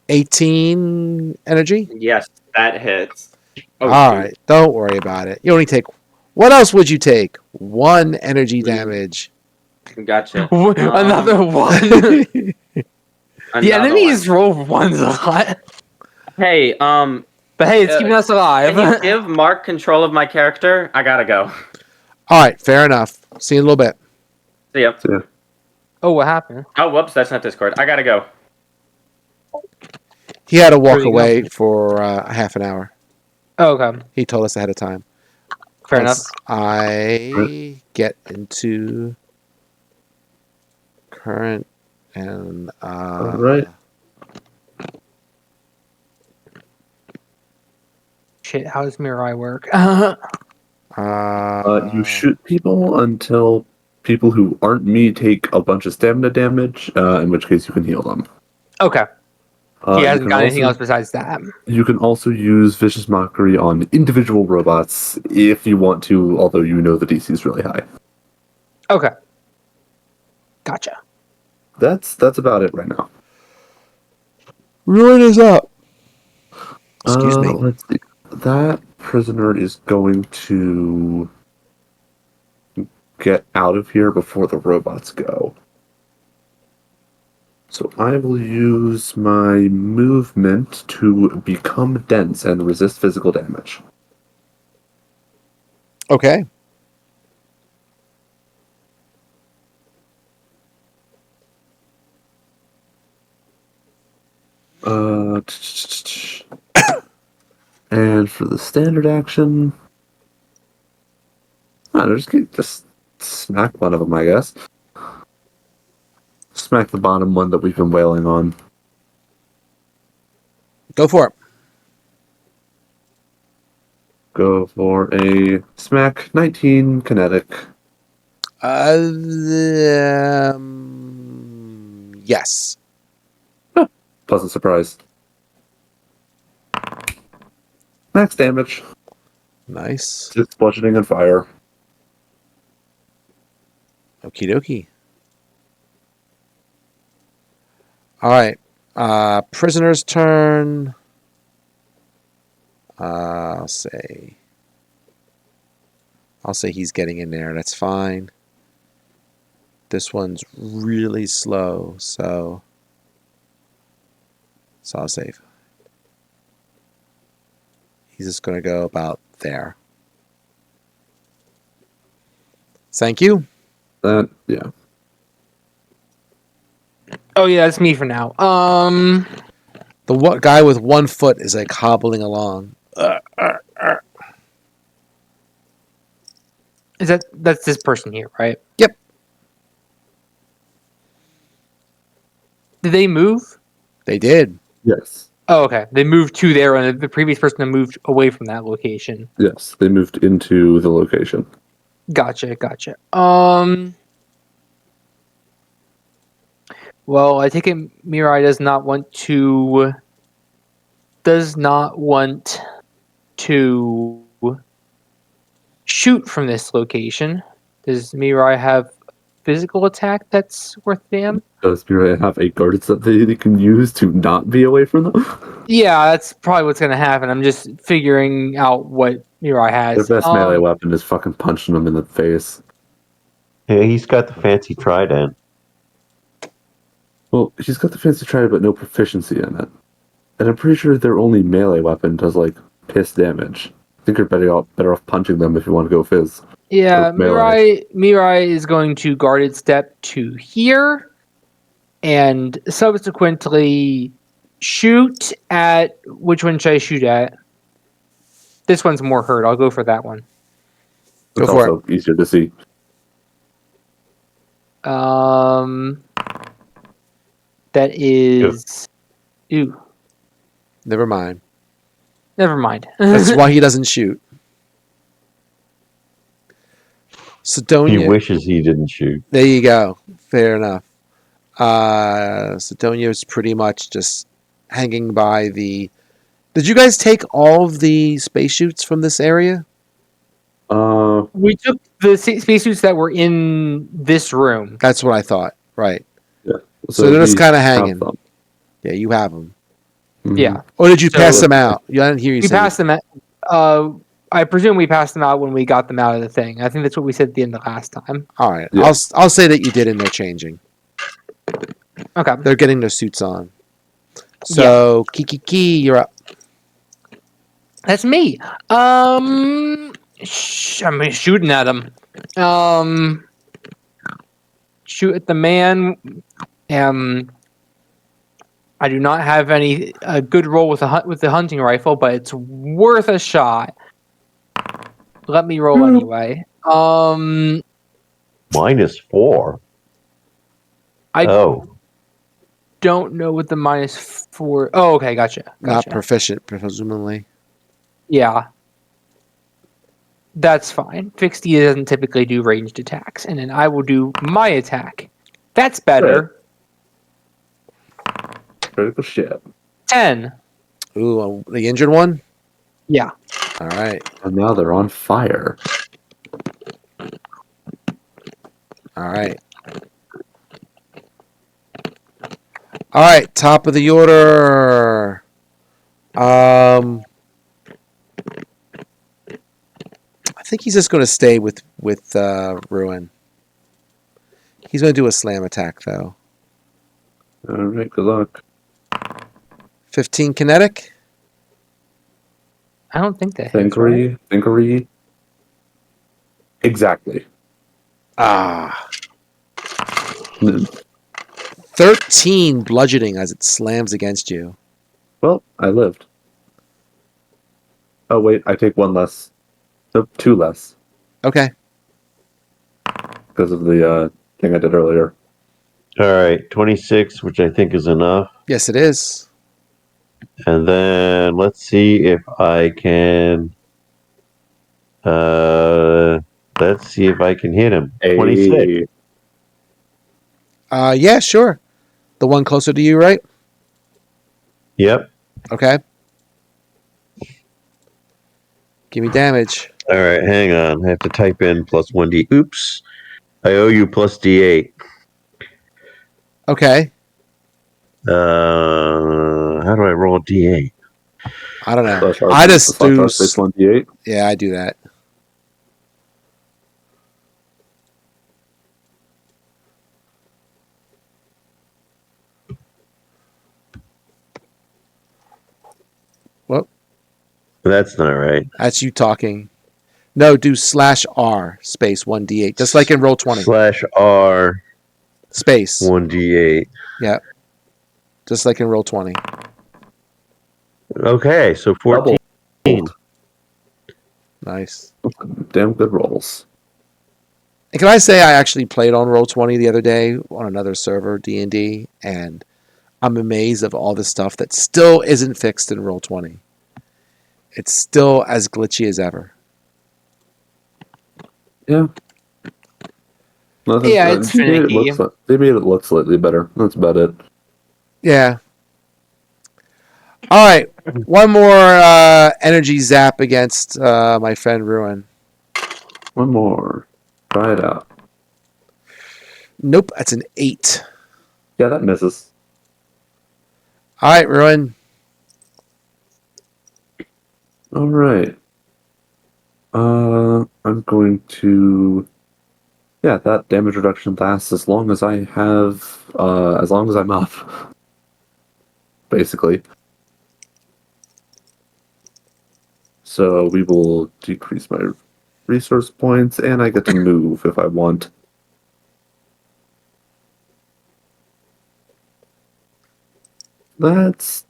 18 energy? Yes, that hits. Oh, All shoot. right, don't worry about it. You only take. What else would you take? 1 energy damage. Gotcha. Another one. The Another enemies one. roll ones a lot. Hey, But hey, it's keeping us alive. can you give Mark control of my character? I gotta go. All right, fair enough. See you in a little bit. See ya. So, yeah. Oh, what happened? Oh, whoops, that's not Discord. I gotta go. He had to walk Where'd he go? away for a half an hour. Oh, okay. He told us ahead of time. Fair enough. I get into current and All right. Shit, how does Mirai work? You shoot people until people who aren't me take a bunch of stamina damage, in which case you can heal them. Okay. He You hasn't can got anything also- else besides that. You can also use Vicious Mockery on individual robots if you want to, although you know the DC is really high. Okay. Gotcha. That's about it right now. Ruin is up. Excuse me. Let's see. That prisoner is going to get out of here before the robots go. So I will use my movement to become dense and resist physical damage. Okay. And for the standard action, I don't know, just smack one of them, I guess. Smack the bottom one that we've been wailing on. Go for it. Go for a smack 19 kinetic. Yes. Pleasant surprise. Max damage. Nice. Just bludgeoning and fire. Okie dokie. All right. Prisoner's turn. I'll say he's getting in there. That's fine. This one's really slow, so I'll say he's just going to go about there. Thank you. Yeah. Oh yeah, that's me for now. The guy with 1 foot is like hobbling along. That's this person here, right? Yep. Did they move? They did. Yes. Oh, okay. They moved to there, and the previous person moved away from that location. Yes. They moved into the location. Gotcha. Well, I take it Mirai does not want to shoot from this location. Does Mirai have physical attack that's worth damn? Does Mirai have a guarded set that they can use to not be away from them? Yeah, that's probably what's gonna happen. I'm just figuring out what Mirai has. Their best melee weapon is fucking punching them in the face. Yeah, he's got the fancy trident. Well, he's got the fancy trident, but no proficiency in it. And I'm pretty sure their only melee weapon does like piss damage. I think you're better off punching them if you want to go fizz. Yeah, Or melee. Mirai is going to guarded step to here, and subsequently shoot at which one should I shoot at? This one's more hurt. I'll go for that one. Go It's for also easier to see. That is. Ooh, Never mind. never mind. That's why he doesn't shoot. He Sidonia. wishes he didn't shoot. There you go. Fair enough. Sidonia is pretty much just hanging by the. Did you guys take all of the spacesuits from this area? We took the spacesuits that were in this room. That's what I thought. Right. Yeah. So they're just we kind of have hanging. them. Yeah, you have them. Mhm. Yeah, Or did you So- pass them out? I didn't hear you we say. passed them. I presume we passed them out when we got them out of the thing. I think that's what we said at the end of last time. All right. Yeah. I'll say that you did, and they're changing. Okay. They're getting their suits on. So Kiki, you're up. That's me. I'm shooting at him. Shoot at the man. I do not have a good roll with the hunting rifle, but it's worth a shot. Let me roll anyway. -4. I Oh, don't know what the -4. Oh, okay, gotcha. Not proficient, presumably. Yeah. That's fine. Fixie doesn't typically do ranged attacks, and then I will do my attack. That's better. Critical shit. 10. Ooh, the injured one? Yeah. All right. And now they're on fire. All right. All right, top of the order. I think he's just going to stay with Ruin. He's going to do a slam attack though. All right, good luck. 15 kinetic. I don't think that hits, right? Thinkery. Exactly. Ah, Hmm. 13 bludgeoning as it slams against you. Well, I lived. Oh wait, I take one less. Nope, 2 less Okay. because of the thing I did earlier. all right. 26, which I think is enough. Yes, it is. And then let's see if I can Let's see if I can hit him. 26. Yeah, sure. The one closer to you, right? Yep. Okay. Give me damage. All right, hang on. I have to type in plus 1d. Oops. I owe you plus d8. Okay. How do I roll d8? I don't know. Slash R, I just slash do. R space 1d8. Yeah, I do that. Well, That's not right. that's you talking. No, do slash R space 1d8, just like in roll 20. Slash R Space. 1d8. Yeah, just like in roll 20. Okay, so 14. Double. Nice. Damn good rolls. And can I say I actually played on roll 20 the other day on another server, D&D, and I'm amazed of all the stuff that still isn't fixed in roll 20. It's still as glitchy as ever. Yeah. Nothing, Yeah, it's finicky. they made it look slightly better. That's about it. Yeah. All right. One more energy zap against my friend Ruin. One more. Try it out. Nope, that's an 8. Yeah, that misses. All right, Ruin. All right. I'm going to. Yeah, that damage reduction lasts as long as I have. As long as I'm up. Basically. So we will decrease my resource points, and I get to move if I want. Let's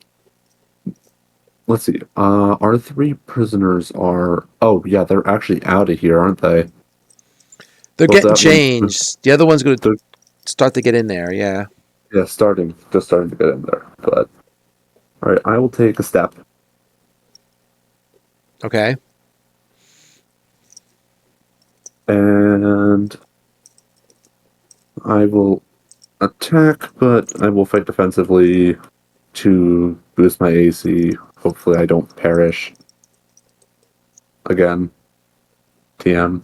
see. Our 3 prisoners are. Oh, yeah, they're actually out of here, aren't they? They're What's getting that one? changed. The other one's going to They're- start to get in there, yeah. Yeah, just starting to get in there. But all right, I will take a step. Okay. And I will attack, but I will fight defensively to boost my AC. Hopefully, I don't perish again. TM.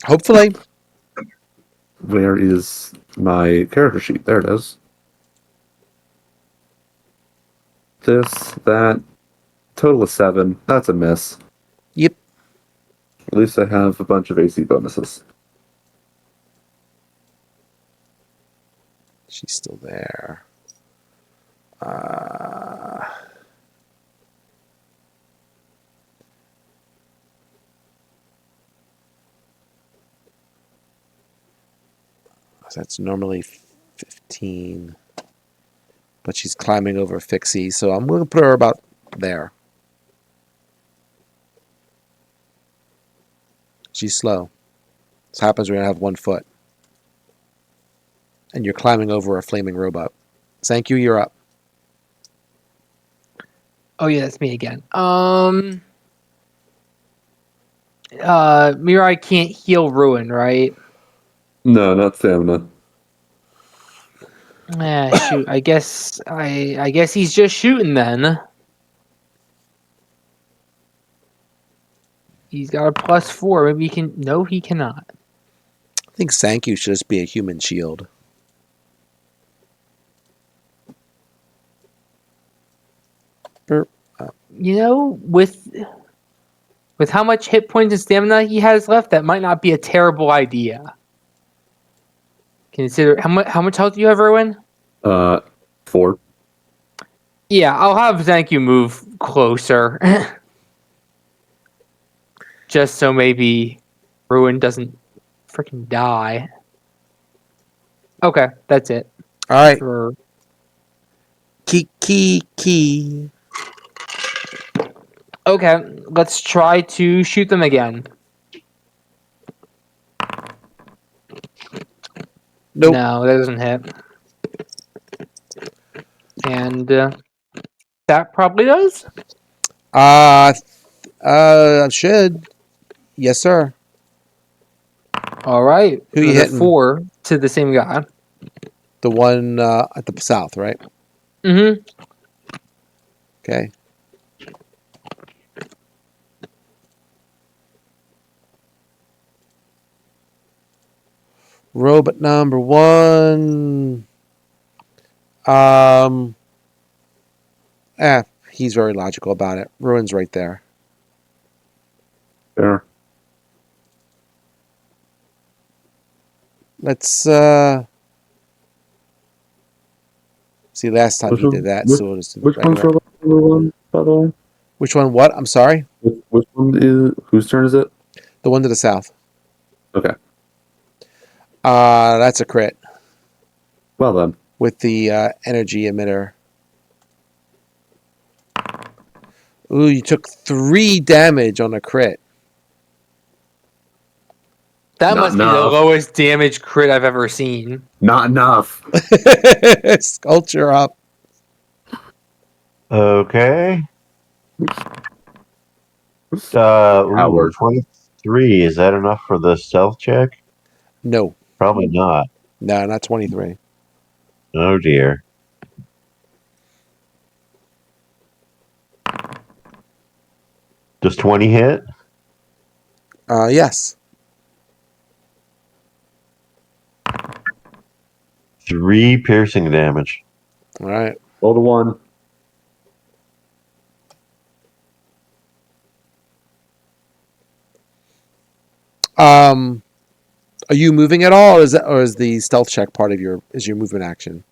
Hopefully. Where is my character sheet? There it is. This, that, total of 7. That's a miss. Yep. At least I have a bunch of AC bonuses. She's still there. That's normally 15. But she's climbing over Fixie, so I'm going to put her about there. She's slow. This happens when you have 1 foot. And you're climbing over a flaming robot. Thank you, you're up. Oh yeah, that's me again. Mirai can't heal Ruin, right? No, not stamina. Shoot. I guess he's just shooting then. He's got a +4. Maybe he can. No, he cannot. I think Sankyu should just be a human shield. You know, with how much hit points and stamina he has left, that might not be a terrible idea. Consider how much health do you have, Erwin? 4. Yeah, I'll have Zanku move closer. Just so maybe Ruin doesn't freaking die. Okay, that's it. All right. For Key. okay, let's try to shoot them again. Nope. No, that doesn't hit. And that probably does. Should. Yes, sir. All right. Who you Another hitting? 4 to the same guy. The one at the south, right? Mm-hmm. Okay. Robot number 1. He's very logical about it. Ruin's right there. Fair. Let's see. Last time he did that, so we'll just do the Which one's regular. robot number 1, by the way? Which one? What? I'm sorry. Which one is whose turn is it? The one to the south. Okay. That's a crit Well then. with the energy emitter. Ooh, you took 3 damage on a crit. That Not must be the enough. lowest damage crit I've ever seen. Not enough. Sculpture up. Okay. Howard. 23. Is that enough for the stealth check? No, Probably not. no, not 23. Oh dear. Does 20 hit? Yes. 3 piercing damage. All right. Roll the 1. Are you moving at all, or is the stealth check part of your movement action?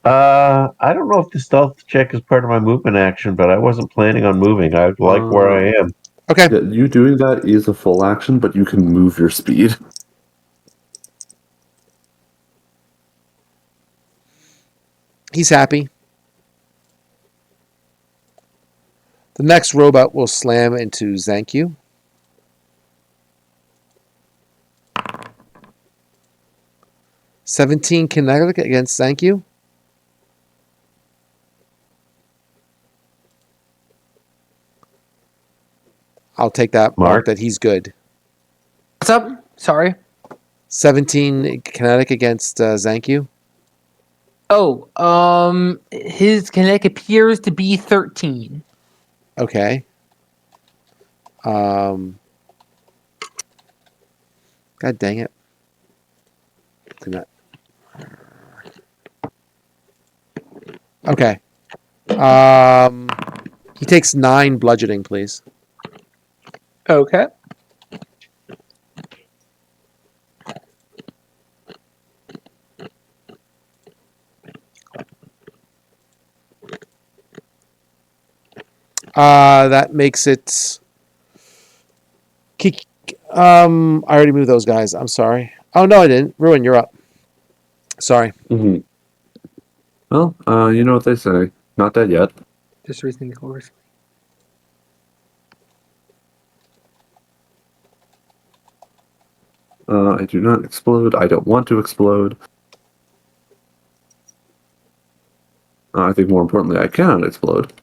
I don't know if the stealth check is part of my movement action, but I wasn't planning on moving. I like where I am. Okay. Yeah, you doing that is a full action, but you can move your speed. He's happy. The next robot will slam into Zankyu. $17 kinetic against Zankyu. I'll take that mark that he's good. What's up? Sorry. 17 kinetic against Zankyu. Oh, his kinetic appears to be 13. Okay. God dang it. Okay. He takes 9 bludgeoning, please. Okay. That makes it. I already moved those guys. I'm sorry. Oh no, I didn't. Ruin, you're up. Sorry. Mm-hmm. Well, you know what they say. Not dead yet. Just raising the course. I do not explode. I don't want to explode. I think more importantly, I cannot explode.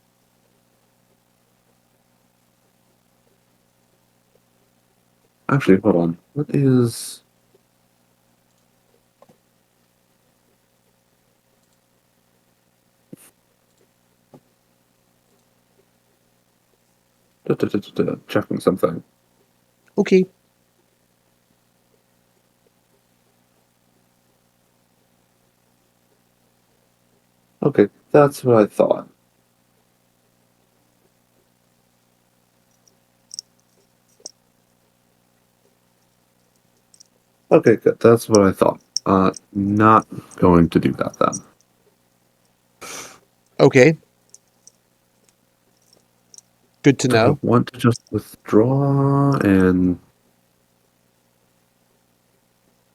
Actually, hold on. What is... Checking something. Okay. Okay, that's what I thought. Okay, good. That's what I thought. Not going to do that then. Okay. Good to Do I know. want to just withdraw and...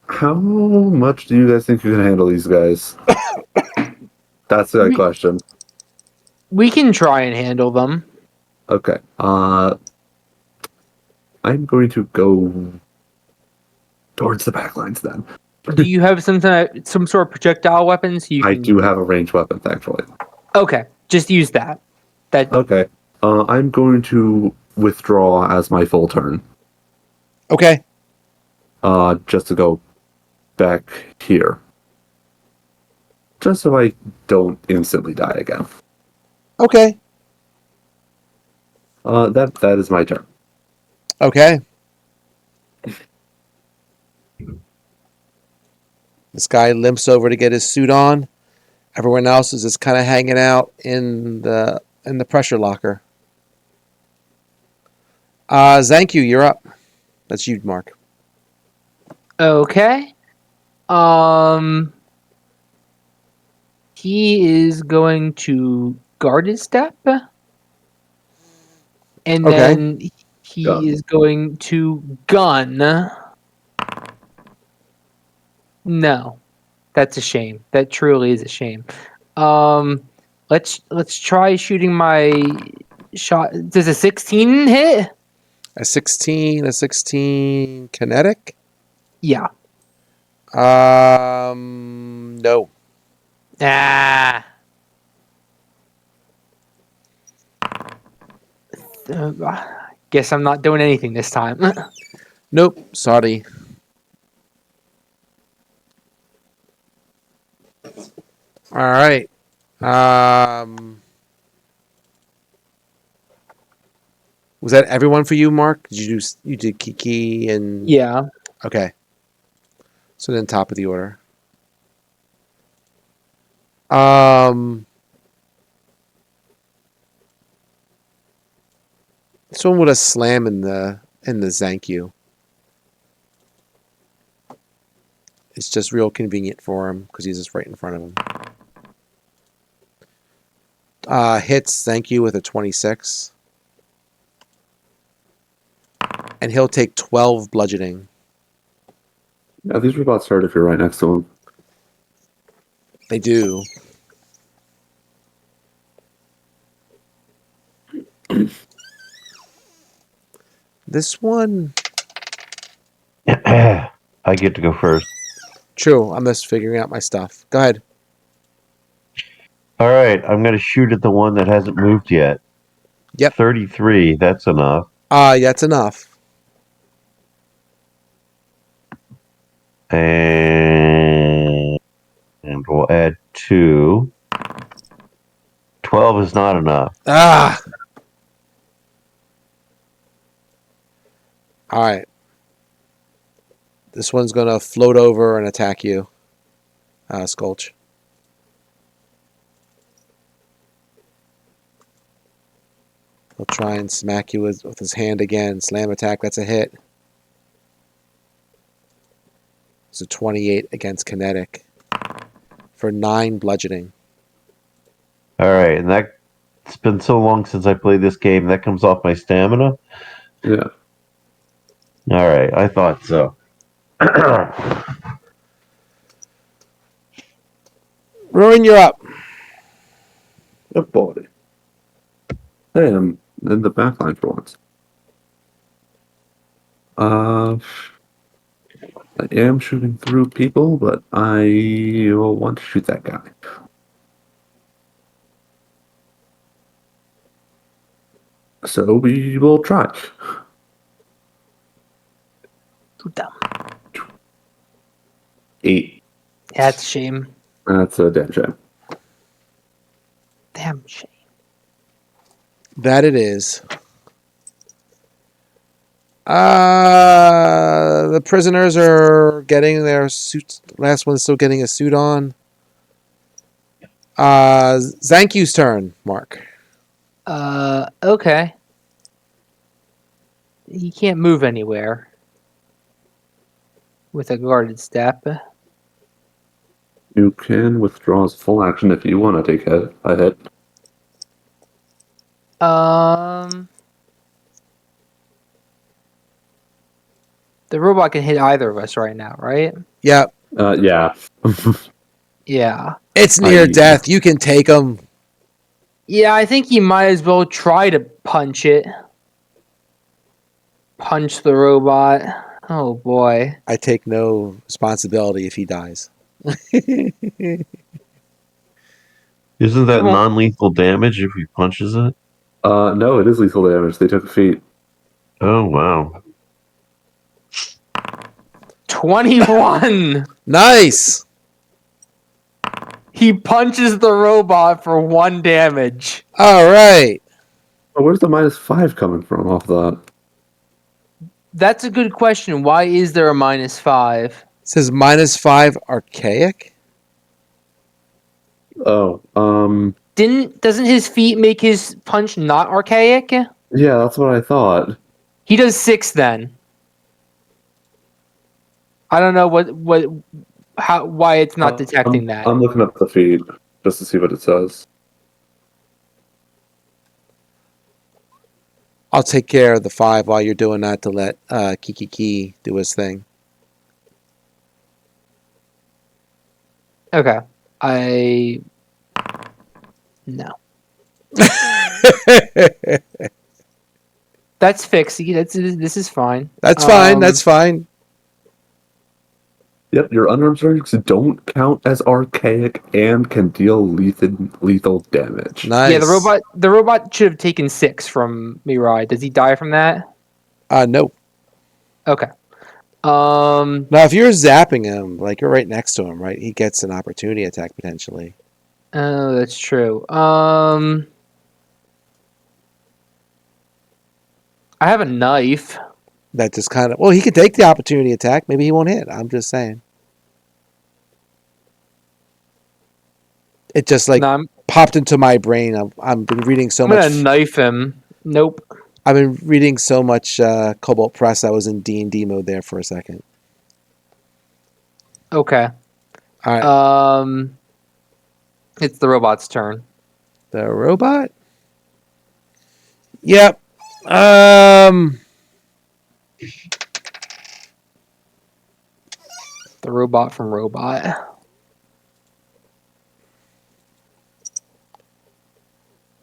How much do you guys think you can handle these guys? That's the question. We can try and handle them. Okay. I'm going to go towards the back lines then. Do you have some sort of projectile weapons? I do have a ranged weapon, thankfully. Okay, just use that. Okay. I'm going to withdraw as my full turn. Okay. just to go back here. Just so I don't instantly die again. Okay. That is my turn. Okay. This guy limps over to get his suit on. Everyone else is just kind of hanging out in the pressure locker. Zanku, you're up. That's you, Mark. Okay. He is going to guarded step, and Okay. then he Gun. is going to gun. No, that's a shame. That truly is a shame. Let's try shooting my shot. Does a 16 hit? A 16 kinetic? Yeah. No. Ah. Guess I'm not doing anything this time. Nope. Sorry. All right. Was that everyone for you, Mark? You did Kiki and Yeah. Okay. So then top of the order. Someone with a slam in the Zanku. It's just real convenient for him because he's just right in front of him. Hits Zanku with a 26. And he'll take 12 bludgeoning. Yeah, these robots hurt if you're right next to They do. This one, I get to go first. true. I'm just figuring out my stuff. Go ahead. All right, I'm going to shoot at the one that hasn't moved yet. Yep. 33, that's enough. That's enough. And we'll add 2. 12 is not enough. Ah. All right. This one's gonna float over and attack you, Skulch. He'll try and smack you with his hand again. Slam attack. That's a hit. It's a 28 against kinetic for 9 bludgeoning. All right, and it's been so long since I played this game, that comes off my stamina? him. Yeah. All right, I thought so. Ruin, you're up. Oh boy. Hey, I'm in the back line for once. I am shooting through people, but I will want to shoot that guy. So we will try. Too dumb. 8. That's a shame. That's a damn shame. Damn shame. That it is. The prisoners are getting their suits. Last one's still getting a suit on. Zanku's turn, Mark. Okay. He can't move anywhere with a guarded step. You can withdraw his full action if you want to take a hit. The robot can hit either of us right now, right? Yep. Yeah. Yeah. It's near I- death. You can take him. Yeah, I think you might as well try to punch it. Punch the robot. Oh boy. I take no responsibility if he dies. Isn't that Come on. non-lethal damage if he punches it? No, it is lethal damage. They took a feat. Oh, wow. 21. Nice. He punches the robot for 1 damage. All right. Oh, where's the -5 coming from off that? That's a good question. Why is there a -5? It says -5 archaic. Oh, Doesn't his feet make his punch not archaic? yeah, that's what I thought. He does 6 then. I don't know why it's not detecting that. I'm looking up the feed just to see what it says. I'll take care of the 5 while you're doing that to let Kiki do his thing. Okay. No. That's fixie. This is fine. That's fine. That's fine. Yep, your unarmed strikes don't count as archaic and can deal lethal damage. Nice. Yeah, the robot should have taken 6 from Mirai. Does he die from that? No. Okay. Now, if you're zapping him, like you're right next to him, right? He gets an opportunity attack potentially. Oh, that's true. I have a knife. That just kind of, well, he could take the opportunity attack. Maybe he won't hit. I'm just saying. It just like No, I'm popped into my brain. I've been reading so much. gonna knife him. Nope. I've been reading so much Cobalt Press. I was in D&D mode there for a second. Okay. All right. It's the robot's turn. The robot? Yep. The robot from Robot.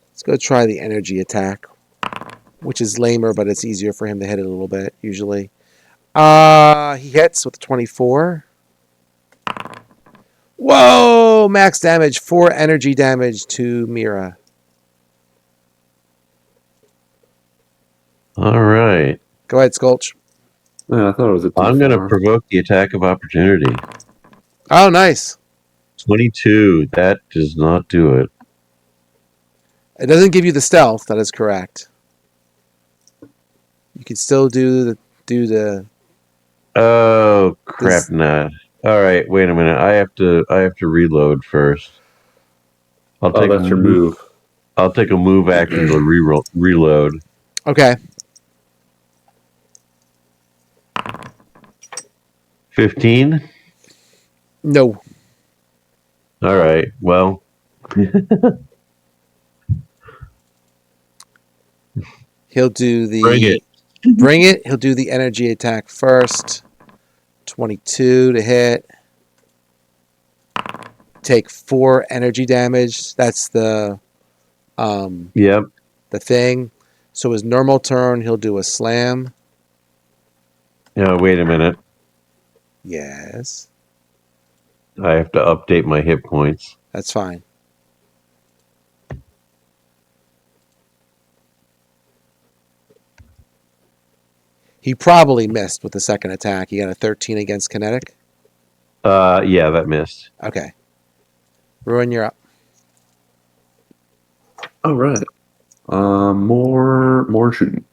Let's go try the energy attack, which is lamer, but it's easier for him to hit it a little bit, usually. He hits with 24. Whoa! Max damage, 4 energy damage to Mira. All right. Go ahead, Skulch. Yeah, I thought it was a I'm going to D4. provoke the attack of opportunity. Oh, nice. 22. That does not do it. It doesn't give you the stealth. That is correct. You can still do the. Oh crap! This- Nah. All right. Wait a minute. I have to reload first. I'll Oh, take that's your move. I'll take a move action to reload. Okay. 15. No. All right. Well. He'll do the. Bring it. Bring it. He'll do the energy attack first. 22 to hit. Take 4 energy damage. That's the Yep. the thing. So his normal turn, he'll do a slam. Yeah. Wait a minute. Yes. I have to update my hit points. That's fine. He probably missed with the second attack. He got a 13 against kinetic. Yeah, that missed. Okay. Ruin, you're up. All right. More shooting.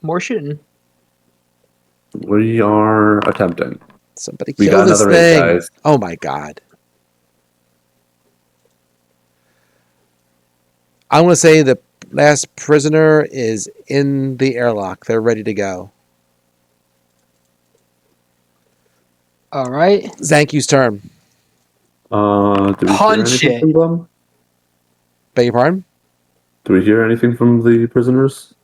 More shooting. We are attempting. Somebody We kill got this another 8, thing. guys. Oh my god. I want to say the last prisoner is in the airlock. They're ready to go. All right. Zankyu's turn. Do we Punch hear it. anything from them? Beg your pardon? Do we hear anything from the prisoners?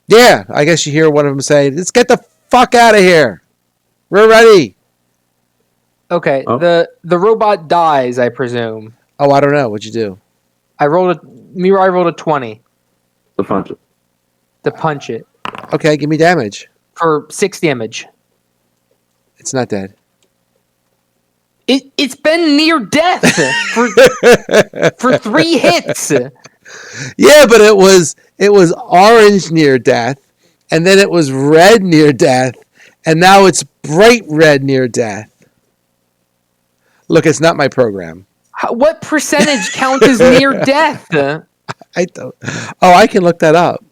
Yeah, I guess you hear one of them say, "Let's get the fuck out of here. We're ready." Okay. Oh. The robot dies, I presume. Oh, I don't know. What'd you do? I rolled a 20 The punch it. to punch it Okay, give me damage. for 6 damage. It's not dead. It's been near death for 3 hits. Yeah, but it was orange near death, and then it was red near death, And now it's bright red near death. Look, it's not my program. What percentage count as near death? I don't. Oh, I can look that up.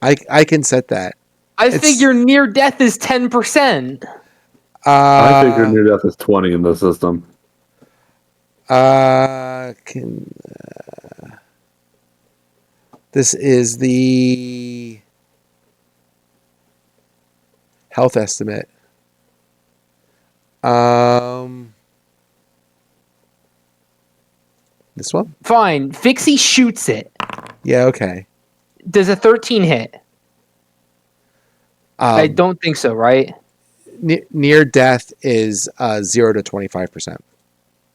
I can set that. I figure near death is 10%. I figure near death is 20 in the system. This is the health estimate. This one? Fine. Fixie shoots it. Yeah, okay. Does a 13 hit? I don't think so, right? Near death is 0 to 25%.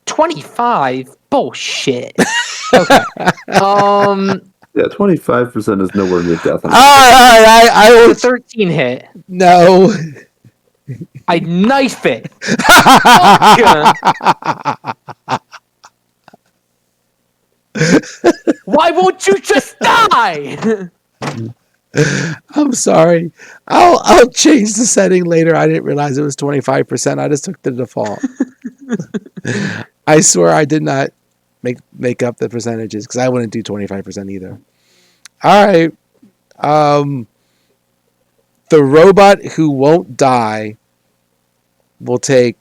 25? Bullshit. Okay. Yeah, 25% is nowhere near death. I Does a will 13 hit? no. I knife it. Why won't you just die? I'm sorry. I'll change the setting later. I didn't realize it was 25%. I just took the default. I swear I did not make up the percentages because I wouldn't do 25% either. All right. The robot who won't die will take.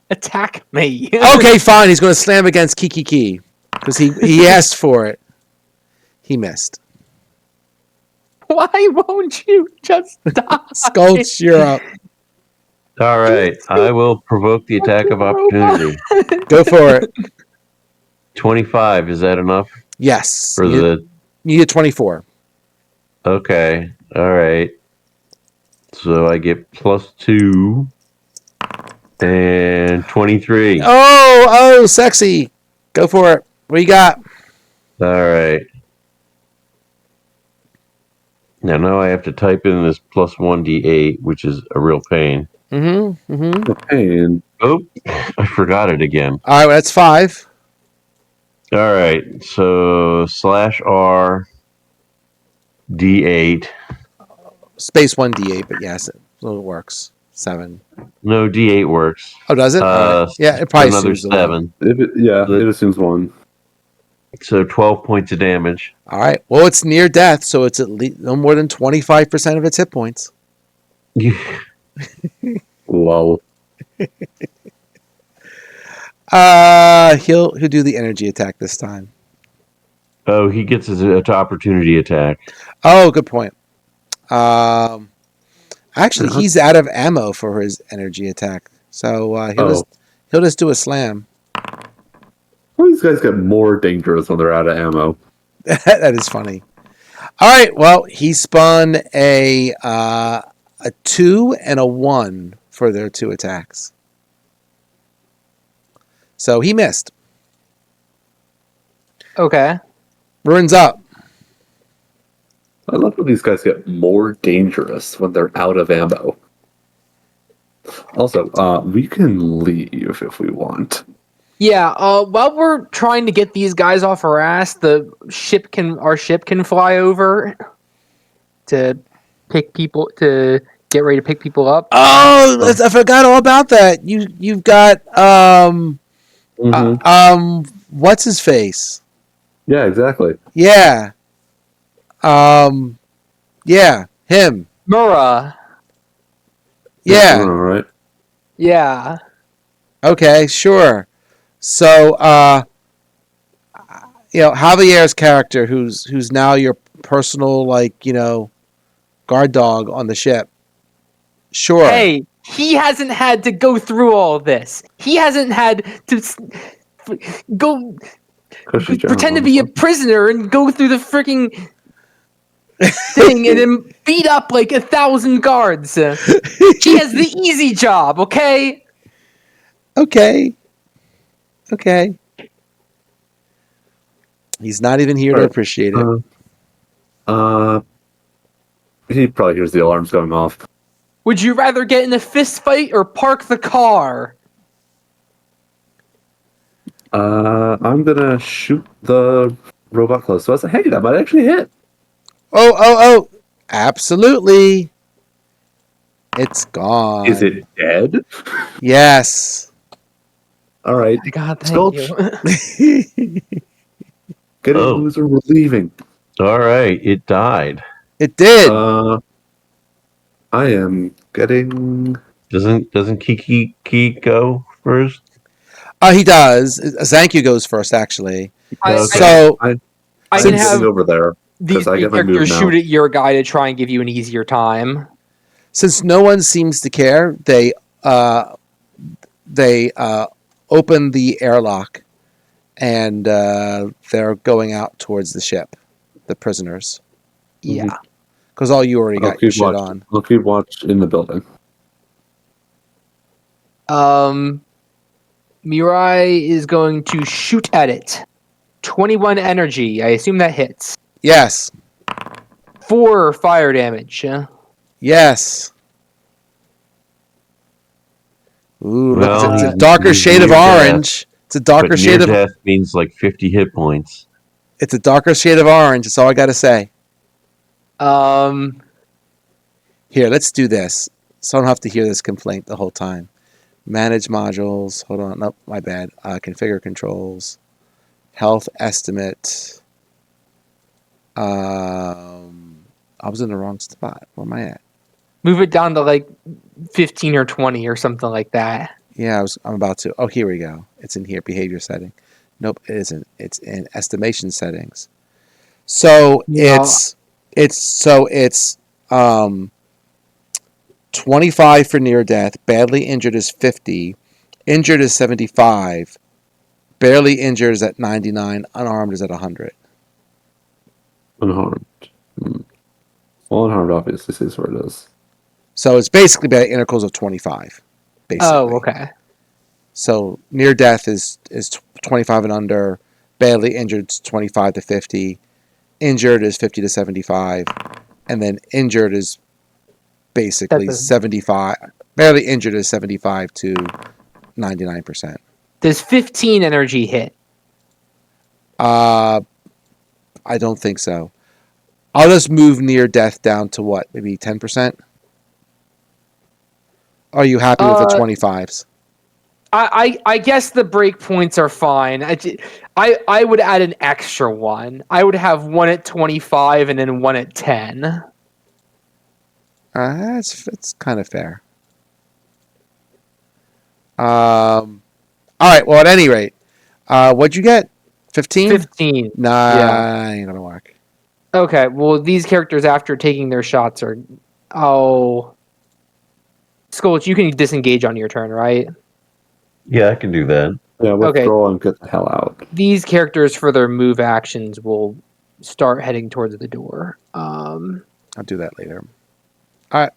Attack me. Okay, fine. He's going to slam against Kiki because he asked for it. He missed. Why won't you just die? Skulch, you're up. All right. I will provoke the attack of opportunity. Go for it. 25. Is that enough? Yes. For you get 24. Okay. All right. So I get +2 and 23. Oh, sexy. Go for it. What you got? All right. Now I have to type in this +1d8, which is a real pain. The pain. Oh, I forgot it again. All right, well, that's 5. All right. So /R D8. Space 1d8, but yes, it works. 7. No, D8 works. Oh, does it? All right. Yeah, it probably another assumes the 1. 7. It assumes 1. So 12 points of damage. All right. Well, it's near death, so it's at least no more than 25% of its hit points. Lol. He'll do the energy attack this time. Oh, he gets his opportunity attack. Oh, good point. Actually, he's out of ammo for his energy attack, so he'll just do a slam. Well, these guys get more dangerous when they're out of ammo. That is funny. All right. Well, he spun a 2 and a 1 for their 2 attacks. So he missed. Okay. Ruin's up. I love when these guys get more dangerous when they're out of ammo. Also, we can leave if we want. Yeah, while we're trying to get these guys off our ass, our ship can fly over to get ready to pick people up. Oh, I forgot all about that. You've got what's his face? Yeah, exactly. Yeah. Yeah, him. Murrah. Yeah. All right. Yeah. Okay, sure. So, Javier's character, who's now your personal, guard dog on the ship. Sure. Hey, he hasn't had to go through all this. He hasn't had to go pretend to be a prisoner and go through the freaking thing and then beat up 1,000 guards. He has the easy job, okay? Okay. He's not even here to appreciate it. He probably hears the alarms going off. Would you rather get in a fist fight or park the car? I'm gonna shoot the robot close to us. Hey, that might actually hit. Oh! Absolutely. It's gone. Is it dead? Yes. All right. My God, thank Sculch, you. get in, Oh. loser. We're leaving. All right, it died. It did. I am getting. Doesn't Kiki go first? He does. Zanku goes first, actually. I So I'm I can since getting have over there these because I three get my move characters now. shoot at your guy to try and give you an easier time. since no one seems to care, they open the airlock and they're going out towards the ship, the prisoners, Yeah. because all you already I'll got your keep shit watch. on. I'll keep watch in the building. Mirai is going to shoot at it. 21 energy. I assume that hits. Yes. 4 fire damage. Yes. Ooh, look, Well, it's a he's darker shade of near death, orange. It's a darker but shade near of. death means like 50 hit points. It's a darker shade of orange. That's all I got to say. Um, Here, let's do this, so I don't have to hear this complaint the whole time. Manage modules. Hold on. Nope, my bad. Configure controls. Health estimate. I was in the wrong spot. Where am I at? move it down to like 15 or 20 or something like that. Yeah, I'm about to. Oh, here we go. It's in here. Behavior setting. Nope, it isn't. It's in estimation settings. So Yeah. it's 25 for near death. Badly injured is 50. Injured is 75. Barely injured is at 99. Unarmed is at 100. Unharmed. Well, unharmed obviously sees where it is. So it's basically by intervals of 25. Basically. Oh, okay. So near death is 25 and under. Badly injured is 25 to 50. Injured is 50 to 75. And then injured is basically That doesn't- 75. Barely injured is 75 to 99%. Does 15 energy hit? I don't think so. I'll just move near death down to what? Maybe 10%? Are you happy with the 25s? I guess the break points are fine. I would add an extra one. I would have one at 25 and then one at 10. It's kind of fair. All right. Well, at any rate, what'd you get? 15? 15. Nah, Yeah. ain't gonna work. Okay, well, these characters, after taking their shots, are... Oh. Skulch, you can disengage on your turn, right? Yeah, I can do that. Yeah, Okay. withdraw and get the hell out. These characters, for their move actions, will start heading towards the door. I'll do that later. All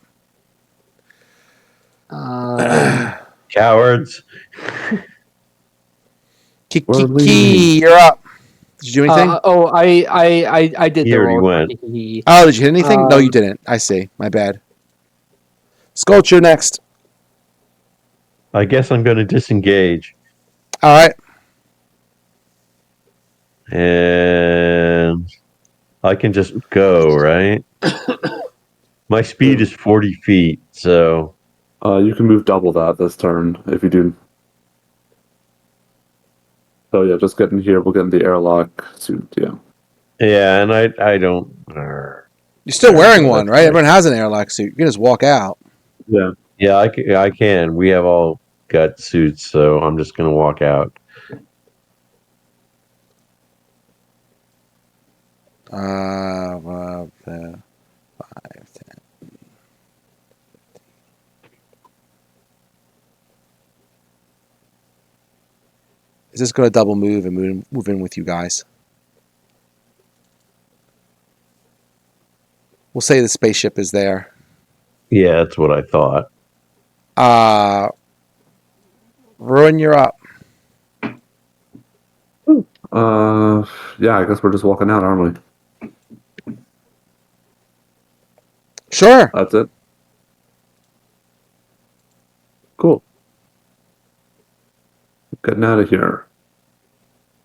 right. Cowards. We're Kiki, you're up. Did you do anything? I did He the already roll. went. Oh, did you hit anything? No, you Um, didn't. I see. My bad. Skulch, you're next. I guess I'm going to disengage. All right. And I can just go, right? My speed is 40 feet, so... You can move double that this turn if you do. So yeah, just get in here. We'll get in the airlock soon. Yeah. Yeah, and I don't... You're still wearing one, right? Everyone has an airlock suit. You can just walk out. Yeah. Yeah, I can. We have all got suits, so I'm just going to walk out. Well, 5, 10. Is this going to double move and move in with you guys? We'll say the spaceship is there. Yeah, that's what I thought. Ruin, you're up. Yeah, I guess we're just walking out, aren't we? Sure. That's it. Cool. Getting out of here.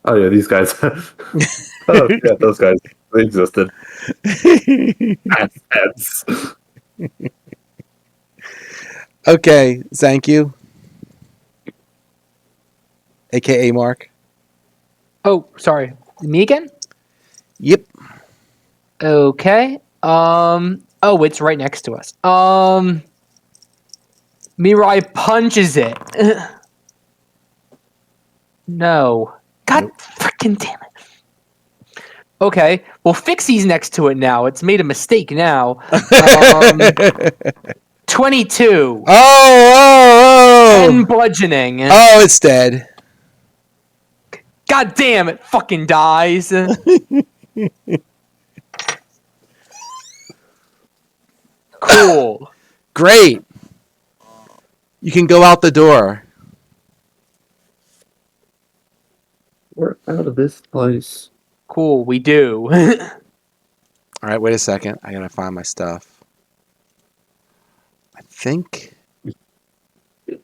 Oh yeah, these guys. Oh yeah, those guys. They existed. Heads. Okay, thank you. AKA Mark. Oh, sorry. Me again? Yep. Okay. Oh, it's right next to us. Mirai punches it. No. God Nope. freaking damn it. Okay. Well, Fixie's next to it now. It's made a mistake now. 22. Oh, 10 bludgeoning. oh, it's dead. God damn it. Fucking dies. Cool. Great. You can go out the door. We're out of this place. Cool. We do. All right, wait a second. I gotta find my stuff. I think. You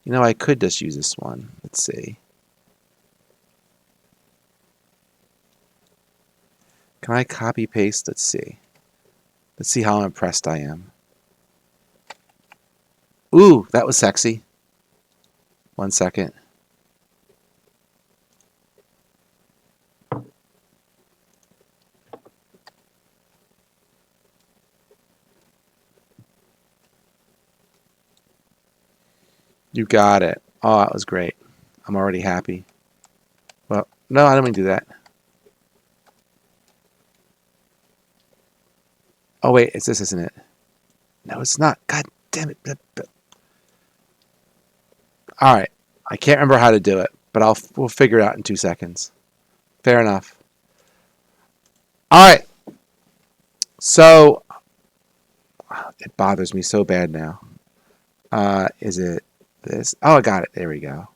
know, I could just use this one. Let's see. Can I copy paste? Let's see. Let's see how impressed I am. Ooh, that was sexy. 1 second. You got it. Oh, that was great. I'm already happy. Well, no, I don't mean to do that. Oh, wait, it's this, isn't it? No, it's not. God damn it. All right. I can't remember how to do it, but we'll figure it out in 2 seconds. Fair enough. All right. So it bothers me so bad now. Is it this? Oh, I got it. There we go.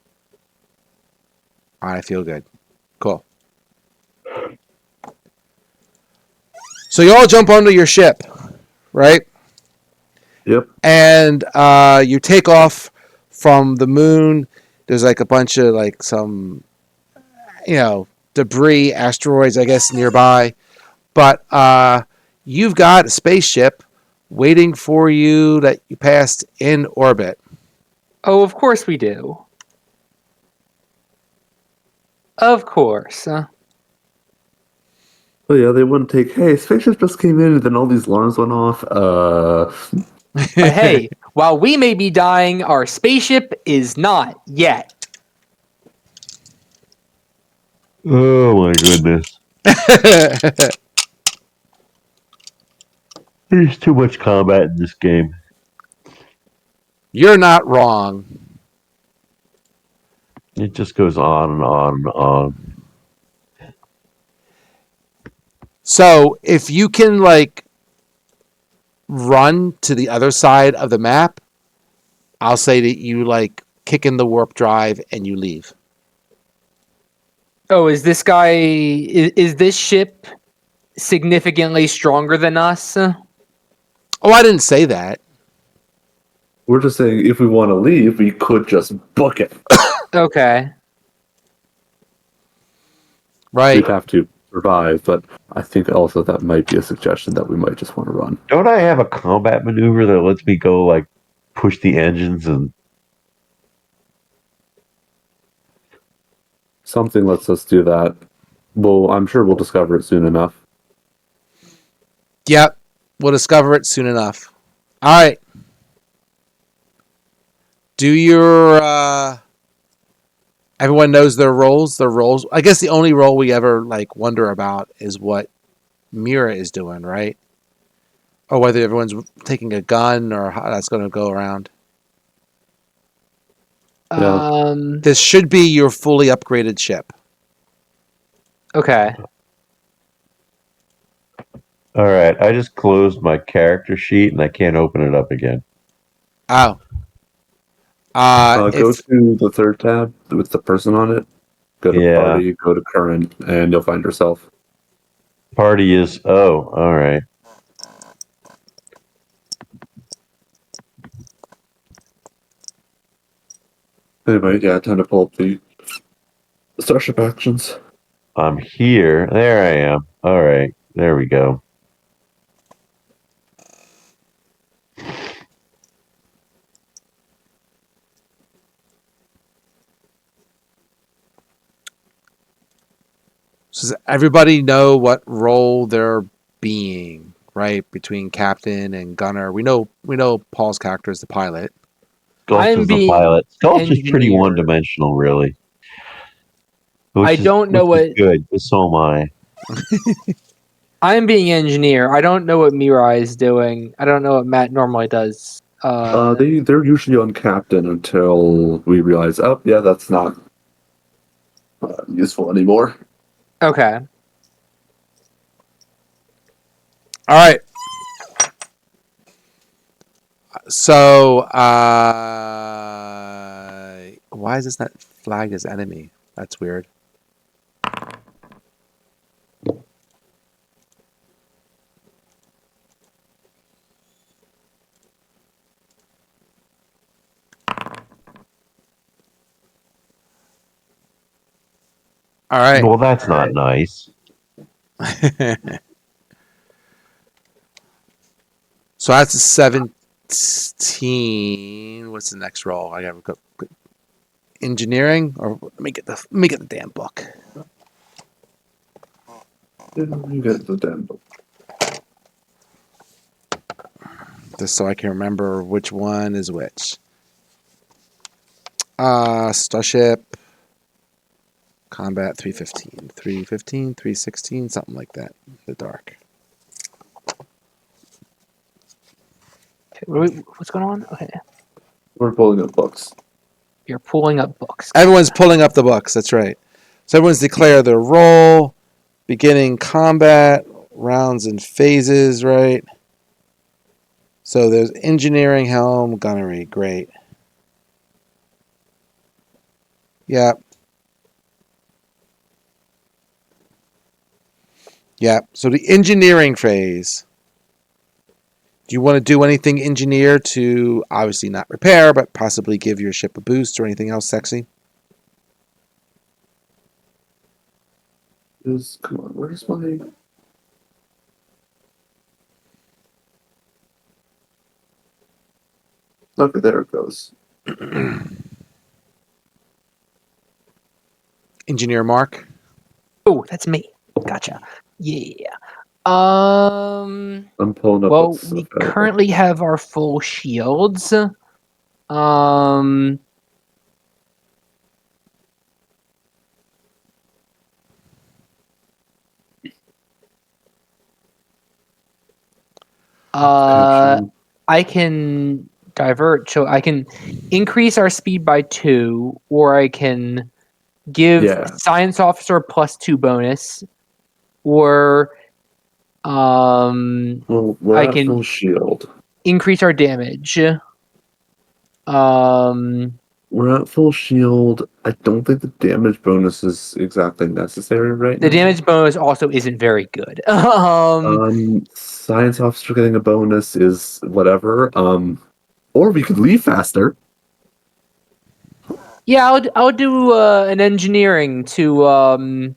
All right, I feel good. Cool. So you all jump onto your ship, right? Yep. And you take off from the moon. There's like a bunch of like some, debris, asteroids, I guess, nearby. But you've got a spaceship waiting for you that you passed in orbit. Oh, of course we do. Of course. Oh yeah, they wouldn't take. Hey, spaceship just came in, and then all these alarms went off. Hey, while we may be dying, our spaceship is not yet. Oh my goodness. There's too much combat in this game. You're not wrong. It just goes on and on and on. So if you can like run to the other side of the map, I'll say that you like kick in the warp drive and you leave. Oh, is this guy? Is this ship significantly stronger than us? Oh, I didn't say that. We're just saying if we want to leave, we could just book it. Okay. Right. We'd have to survive, but I think also that might be a suggestion that we might just want to run. Don't I have a combat maneuver that lets me go like push the engines and Something lets us do that. Well, I'm sure we'll discover it soon enough. Yep. We'll discover it soon enough. All right. Do your everyone knows their roles. Their roles. I guess the only role we ever like wonder about is what Mira is doing, right? Or whether everyone's taking a gun or how that's going to go around. Yeah. This should be your fully upgraded ship. Okay. all right, I just closed my character sheet and I can't open it up again. Oh. Go If to the third tab with the person on it. Go to Yeah. party, go to current, and you'll find yourself. Party is all right. Anyway, yeah, time to pull up the starship actions. I'm here. There I am. All right. There we go. So does everybody know what role they're being, right? Between captain and gunner. We know Paul's character is the pilot. Gulch I'm is the being pilot. Gulch is pretty engineer. one-dimensional, really. I don't know Which is what good. But so am I. I'm being engineer. I don't know what Mirai is doing. I don't know what Matt normally does. They're usually on captain until we realize, oh yeah, that's not useful anymore. Okay. All right. So, why is this not flagged as enemy? That's weird. All right. Well, that's not nice. So that's a 17. What's the next roll? I gotta go. Engineering, or let me get the damn book. You get the damn book. Just so I can remember which one is which. Starship Combat 315. 315, 316, something like that. In the dark. Okay, what's going on? Okay. We're pulling up books. You're pulling up books. Everyone's pulling up the books, that's right. So everyone's declared their role, beginning combat, rounds and phases, right? So there's engineering, helm, gunnery. Great. Yep. Yep. So the engineering phase. Do you want to do anything engineer to obviously not repair, but possibly give your ship a boost or anything else sexy? Come on, where's my... Okay, there it goes. Engineer Mark. Oh, that's me. Gotcha. Yeah. I'm pulling up Well, what's we available. currently have our full shields. Um. Caption. I can divert, so I can increase our speed by 2, or I can give Yeah. science officer +2 bonus, or Well, we're I at can full shield. increase our damage. Um, We're at full shield. I don't think the damage bonus is exactly necessary right the now. damage bonus also isn't very good. Science officer getting a bonus is whatever. Or we could leave faster. Yeah, I'll do an engineering to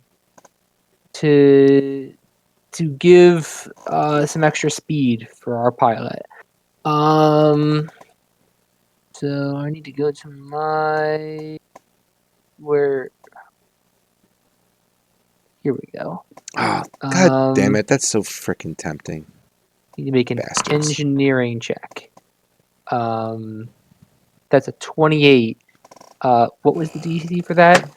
give some extra speed for our pilot. So I need to go to my where. Here we go. Oh, God damn it. That's so freaking tempting. Need to make an Bastards. engineering check. That's a 28. What was the DC for that?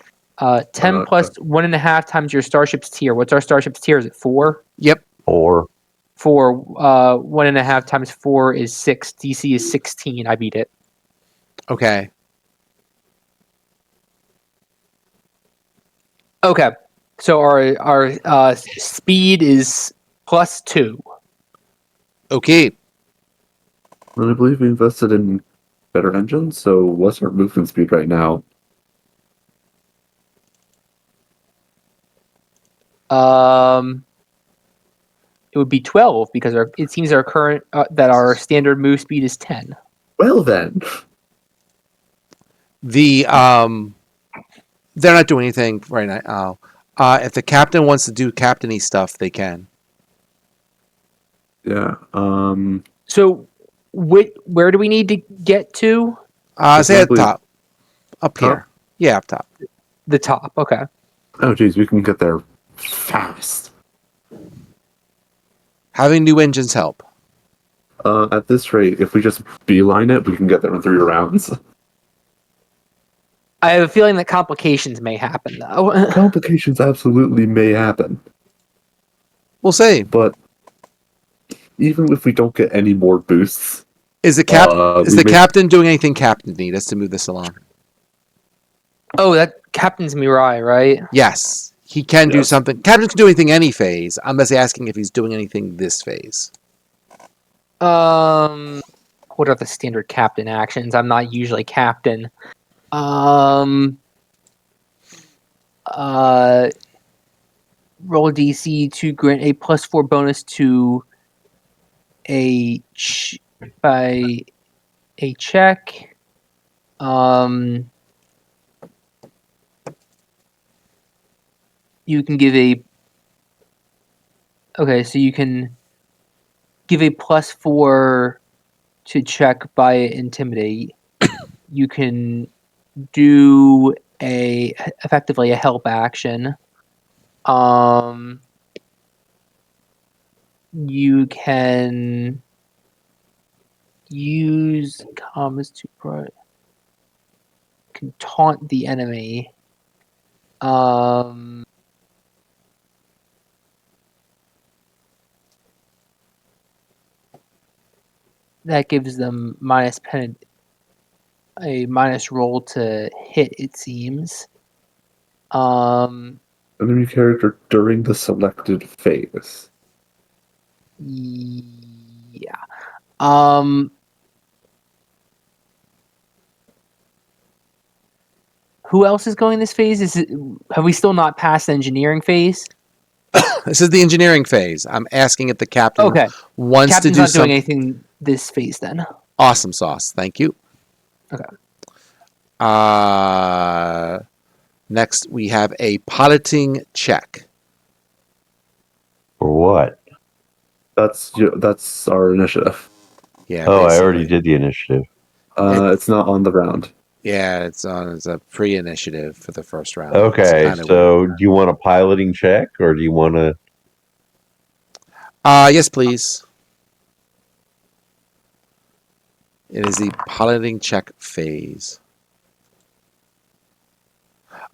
10 plus 1.5 times your starship's tier. What's our starship's tier? Is it 4? Yep. Or 4. 1.5 times 4 is 6. DC is 16. I beat it. Okay. Okay. So our speed is +2. Okay. And I believe we invested in better engines, so what's our movement speed right now? It would be 12 because it seems our current that our standard move speed is 10. Well then. The they're not doing anything right now. If the captain wants to do captainy stuff, they can. Yeah. So, where do we need to get to? Say at the Presumably top. Up top? here. Yeah, up top. The top. Okay. Oh, geez, we can get there fast. Having new engines help. At this rate, if we just beeline it, we can get there in 3 rounds. I have a feeling that complications may happen, though. Complications absolutely may happen, We'll see. but even if we don't get any more boosts, Is the captain doing anything captain needs to move this along? Oh, that Captain's Mirai, right? Yes. He can do Yes. something. Captain can do anything any phase. I'm just asking if he's doing anything this phase. What are the standard captain actions? I'm not usually captain. Roll DC to grant a +4 bonus to by a check. You can give a. Okay, so you can give a +4 to check by intimidate. You can do effectively a help action. You can use commas to can taunt the enemy. That gives them a minus roll to hit, it seems. enemy character during the selected phase. Yeah. Who else is going this phase? Have we still not passed the engineering phase? This is the engineering phase. I'm asking if the captain wants Captain's to do not doing something. anything this phase then. Awesome sauce. Thank you. Okay. Next, we have a piloting check. For what? That's our initiative. Yeah. Oh, I basically. already did the initiative. It's not on the round. Yeah, it's on as a pre-initiative for the first round. Okay, It's kinda so weird. do you want a piloting check or do you want to? Yes, please. It is the piloting check phase.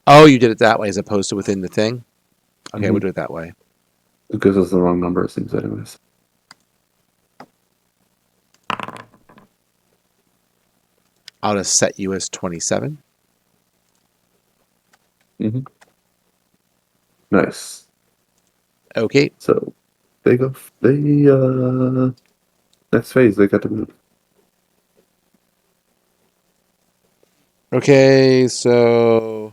Oh, you did it that way as opposed to within the thing? Okay, we'll do it that way. It gives us the wrong number, it seems, anyways. I'll just set you as 27. Nice. Okay. So next phase they got to move. Okay, so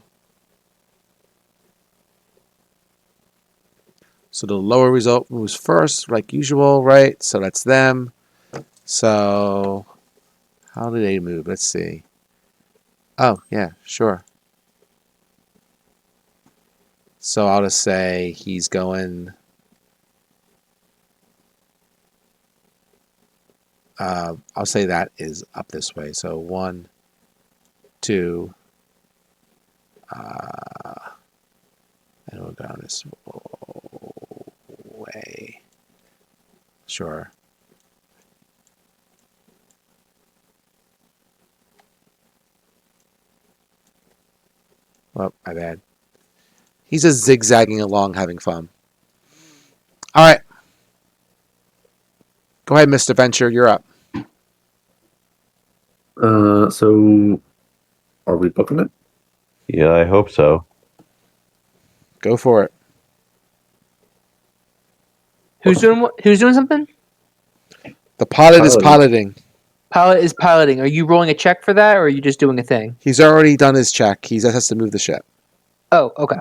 the lower result moves first, like usual, right? So that's them. So how do they move? Let's see. Oh, yeah, sure. So I'll just say he's going. I'll say that is up this way. So 1, 2, and we'll go down this way. Sure. Oh, my bad. He's just zigzagging along, having fun. All right. Go ahead, Mr. Venture. You're up. So are we booking it? Yeah, I hope so. Go for it. Who's doing what? Who's doing something? The pilot is Piloting. piloting. Pilot is piloting. Are you rolling a check for that, or are you just doing a thing? He's already done his check. He just has to move the ship. Oh, okay.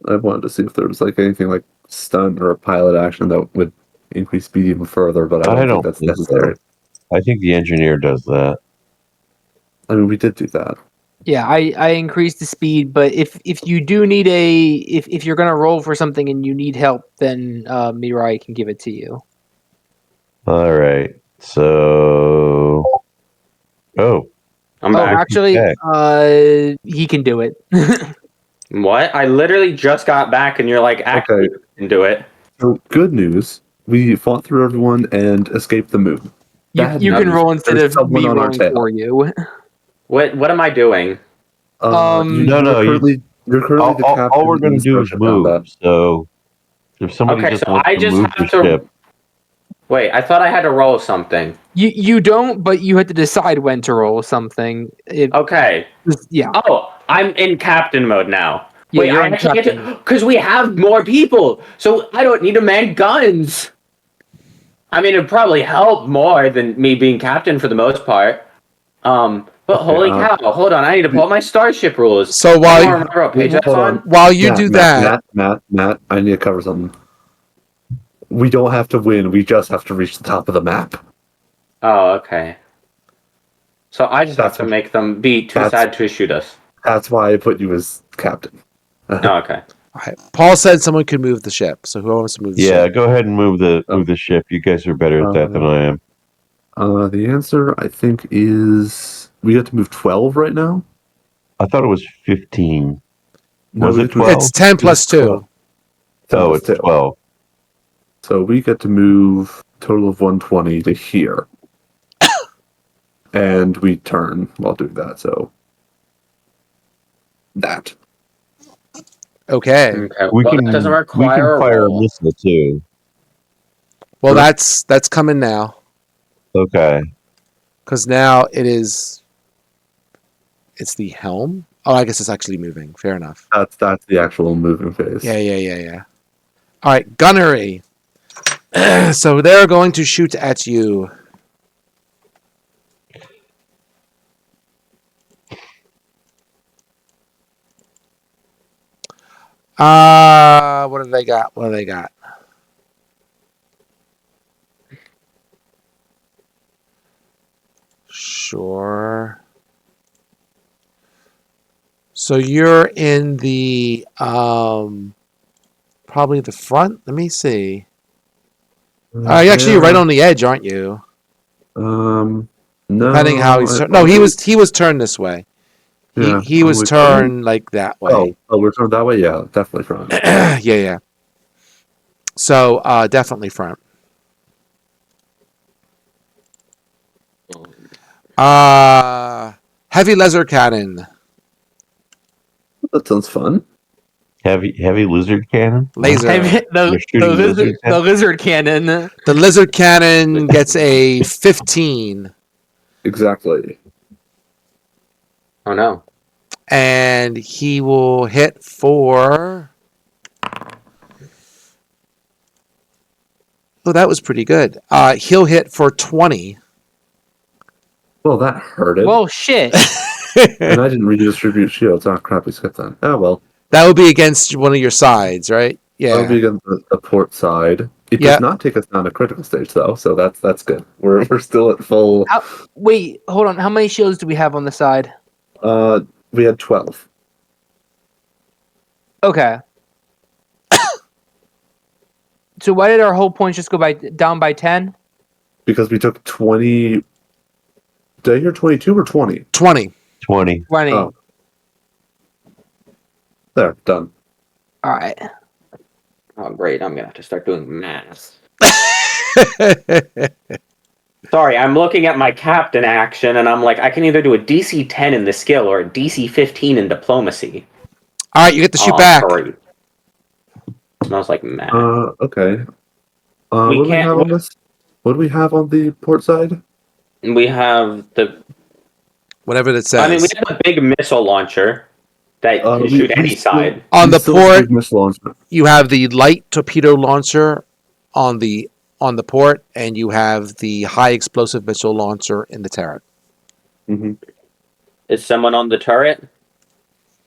I wanted to see if there was like anything like stun or a pilot action that would increase speed even further, but I don't think that's necessary. I think the engineer does that. I mean, we did do that. Yeah, I increased the speed, but if you do need if you're gonna roll for something and you need help, then Mirai can give it to you. All right. So. Oh, I'm Oh, back. actually, back. he can do it. What? I literally just got back, and you're like, actually, Okay. you can do it. So good news. We fought through everyone and escaped the moon. Bad You can news. roll instead There's of someone me on our rolling tail. for you. What am I doing? No, You're currently the captain all we're in going the to do is starship move. combat. So if somebody Okay, just so wants I to just move the have to ship, wait. I thought I had to roll something. You don't, but you had to decide when to roll something. Okay. Yeah. Oh, I'm in captain mode now. Yeah, Wait, you're I in actually get captain. to because we have more people, so I don't need to man guns. I mean, it'd probably help more than me being captain for the most part. But Okay, holy cow! Hold on, I need to pull up my starship rules. So I while don't remember what page that's hold on. while you Matt, do Matt, that, Matt, I need to cover something. We don't have to win. We just have to reach the top of the map. Oh, okay. So I just have That's to make them be too that's- sad to shoot us. That's why I put you as captain. Oh, okay. all right, Paul said someone could move the ship. So who wants to move the yeah, ship? go ahead and move the ship. You guys are better at that than I am. The answer I think is we have to move 12 right now. I thought it was 15. No, Was we it have to move- 12? It's 10 plus It's 12. 2. 10 Oh, plus it's 2. 12. So we get to move total of 120 to here. And we turn while doing that, so that. Okay. Okay. We Well, can that doesn't we require can a fire a roll. missile too. Well, Sure. that's coming now Okay. because now it's the helm. Oh, I guess it's actually moving. Fair enough. That's the actual moving phase. Yeah. All right, gunnery. So they're going to shoot at you. What do they got? What do they got? Sure. So you're in the probably the front. Let me see. Actually, you're right on the edge, aren't you? No. Depending how he's turned. No, he was turned this way. He was turned like that way. Oh, we're turned that way. Yeah, definitely front. Yeah. So definitely front. Heavy laser cannon. That sounds fun. Heavy lizard cannon? Laser. You're shooting lizards the lizard cannon. The lizard cannon gets a 15, Exactly. Oh no. and he will hit for. Oh, that was pretty good. He'll hit for 20. Well, that hurted. Well, shit. And I didn't redistribute shields. Oh, crap, we skipped that. Oh, well. That would be against one of your sides, right? That'll Yeah. be against the port side. It Yeah. does not take us down to critical stage, though, so that's good. We're still at full. Wait, hold on. How many shields do we have on the side? We had 12. Okay. So why did our whole points just go down by 10? Because we took 20. Did I hear 22 or 20? 20. 20. 20. Oh. There, done. All right. Oh great, I'm gonna have to start doing math. Sorry, I'm looking at my captain action, and I'm like, I can either do a DC 10 in the skill or a DC 15 in diplomacy. All right, you get to shoot back. Great. Smells like math. Okay. We What do we can't- have on this? What do we have on the port side? We have the. Whatever that says. I mean, we have a big missile launcher that can shoot any side. On the port, missile launcher. you have the light torpedo launcher on the port, and you have the high explosive missile launcher in the turret. Mm-hmm. Is someone on the turret?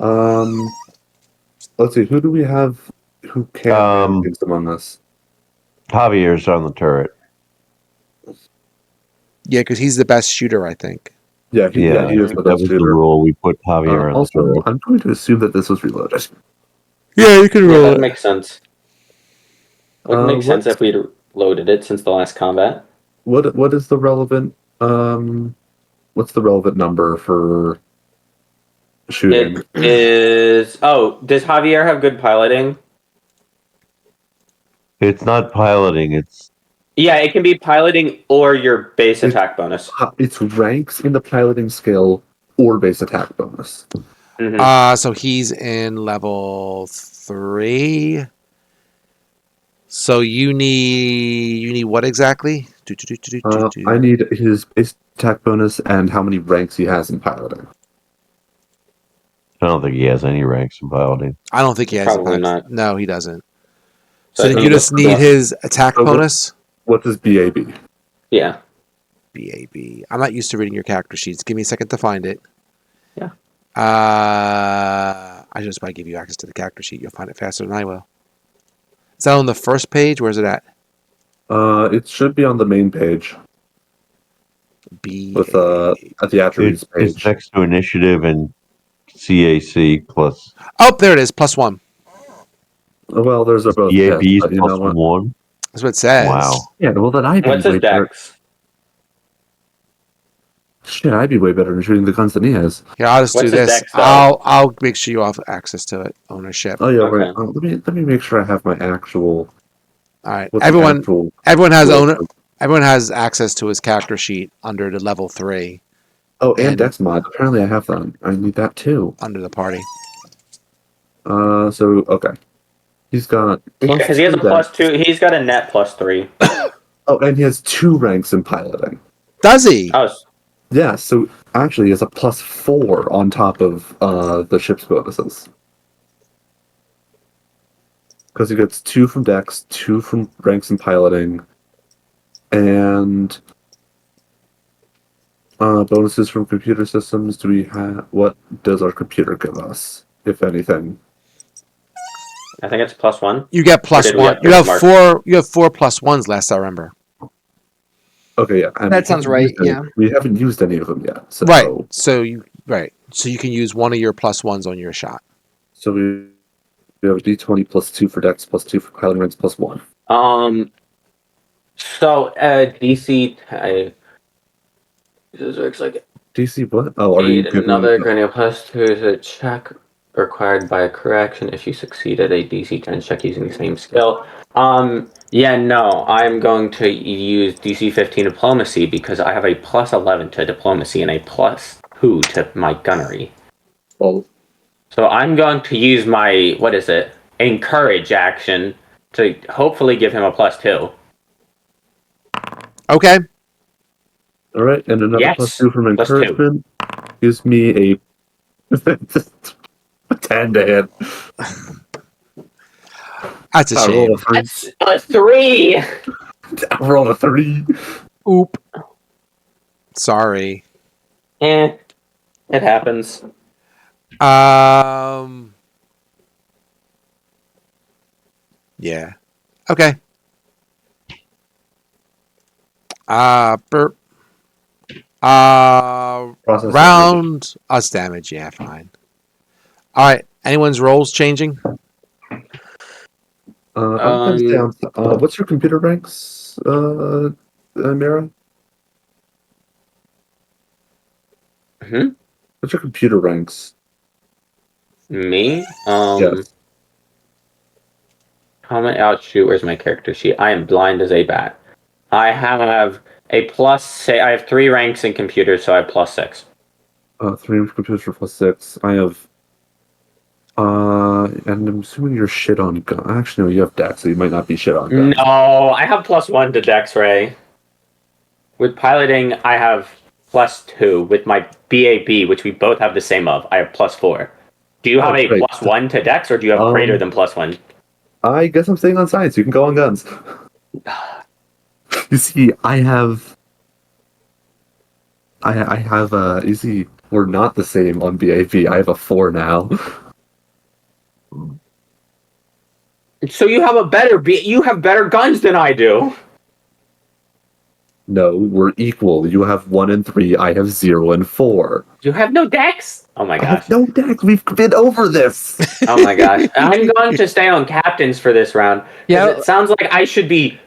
Let's see. Who do we have? Who can against them on this? Javier's on the turret. Yeah, because he's the best shooter, I think. Yeah, he Yeah, is the that best was the shooter. rule. We put Javier in the Also, turret. I'm going to assume that this was reloaded. Yeah, you can Yeah, roll that it. makes sense. Would make sense if we'd loaded it since the last combat. What is the relevant what's the relevant number for shooting? It is. Oh, does Javier have good piloting? It's not piloting. It's Yeah, it can be piloting or your base It's- attack bonus. It's ranks in the piloting skill or base attack bonus. So he's in level 3. So you need what exactly? I need his base attack bonus and how many ranks he has in piloting. I don't think he has any ranks in piloting. I don't think he has Probably a not. No, he doesn't. So So I then think you it's just need plus- his attack So what- bonus. What's his BAB? Yeah. BAB. I'm not used to reading your character sheets. Give me a second to find it. Yeah. I just might give you access to the character sheet. You'll find it faster than I will. Is that on the first page? Where's it at? It should be on the main page B. with at the attributes It's page. next to initiative and CAC plus Oh, there it is. +1. Well, those are both EAB hits, is but you plus know what? 1. That's what it says. Wow. Yeah, well then I'd be What's way his better. dex? Shit, I'd be way better at shooting the guns than he is. Here, I'll just What's do his this. dex, though? I'll make sure you have access to it. Ownership. Oh yeah, Okay. wait. Let me make sure I have my actual. All right. what the Everyone actual has rules owner. are. Everyone has access to his character sheet under the level 3 Oh, and and- Dex mod. Apparently, I have that. I need that too. under the party. So okay, he's got plus Because he has a 2 Dex. +2. He's got a net +3. Oh, and he has 2 ranks in piloting. Does he? Oh, Yeah, so actually, he has a +4 on top of the ship's bonuses. Because he gets 2 from Dex, 2 from ranks in piloting, and bonuses from computer systems. Do we have? What does our computer give us, if anything? I think it's +1. You get Or did we +1. have You have mark? 4. You have 4 +1s. Last I remember. Okay, yeah, and That we sounds haven't right, used any- yeah. we haven't used any of them yet. So, Right. So you can use one of your +1s on your shot. So we have a D20 +2 for Dex, +2 for piloting ranks, +1. So DC. This looks like DC what? Oh, are you Eight, giving another granule +2 is a check required by a correction if you succeeded a DC 10 check using the same skill. Yeah, no, I'm going to use DC 15 diplomacy because I have a +11 to diplomacy and a +2 to my gunnery. Well, So I'm going to use my, what is it, encourage action to hopefully give him a +2. Okay. all right, and another Yes, +2 from +2. encouragement gives me a 10 to hit. That's a I shame. roll a 3. That's a 3! I roll a 3. Oop. Sorry. It happens. Yeah. Okay. Burp. Process Round us damage. Yeah, fine. All right. Anyone's rolls changing? I'm down. What's your computer ranks, Mira? Hmm? What's your computer ranks? Me? Yes. Comment outshoot. Where's my character sheet? I am blind as a bat. I have a say I have 3 ranks in computers, so I have +6. 3 computers for +6. I have. And I'm assuming you're shit on gun. Actually, no, you have Dex, so you might not be shit on gun. No, I have +1 to Dex Ray. With piloting, I have +2. With my BAB, which we both have the same of, I have +4. Do you have a great. +1 to Dex, or do you have greater than +1? I guess I'm staying on science. You can go on guns. You see, I have. You see, we're not the same on BAP. I have a 4 now. So you have you have better guns than I do. No, we're equal. You have 1 and 3. I have 0 and 4. You have no decks. Oh my I gosh. have no deck. We've been over this. Oh my gosh. I'm going to stay on captains for this round. Yeah. It sounds like I should be,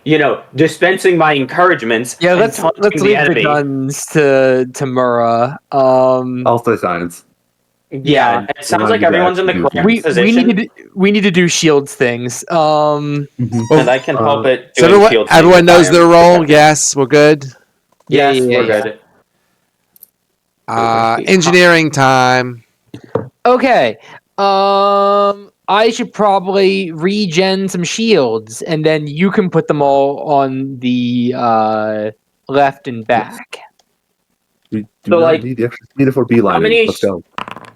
dispensing my encouragements. Yeah, and let's taunting leave the enemy. guns to Murrah. I'll say science. Yeah, it sounds Remind like you to everyone's in the actually do correct we position, need to do shields things. and I can help it. So doing shield things everyone if knows I their am role. protected. Yes, we're good. Yes, we're Yeah. good. Engineering time. Okay. I should probably regen some shields, and then you can put them all on the left and back. We do So, not like, need the extra speed if we're beelining. many Let's go.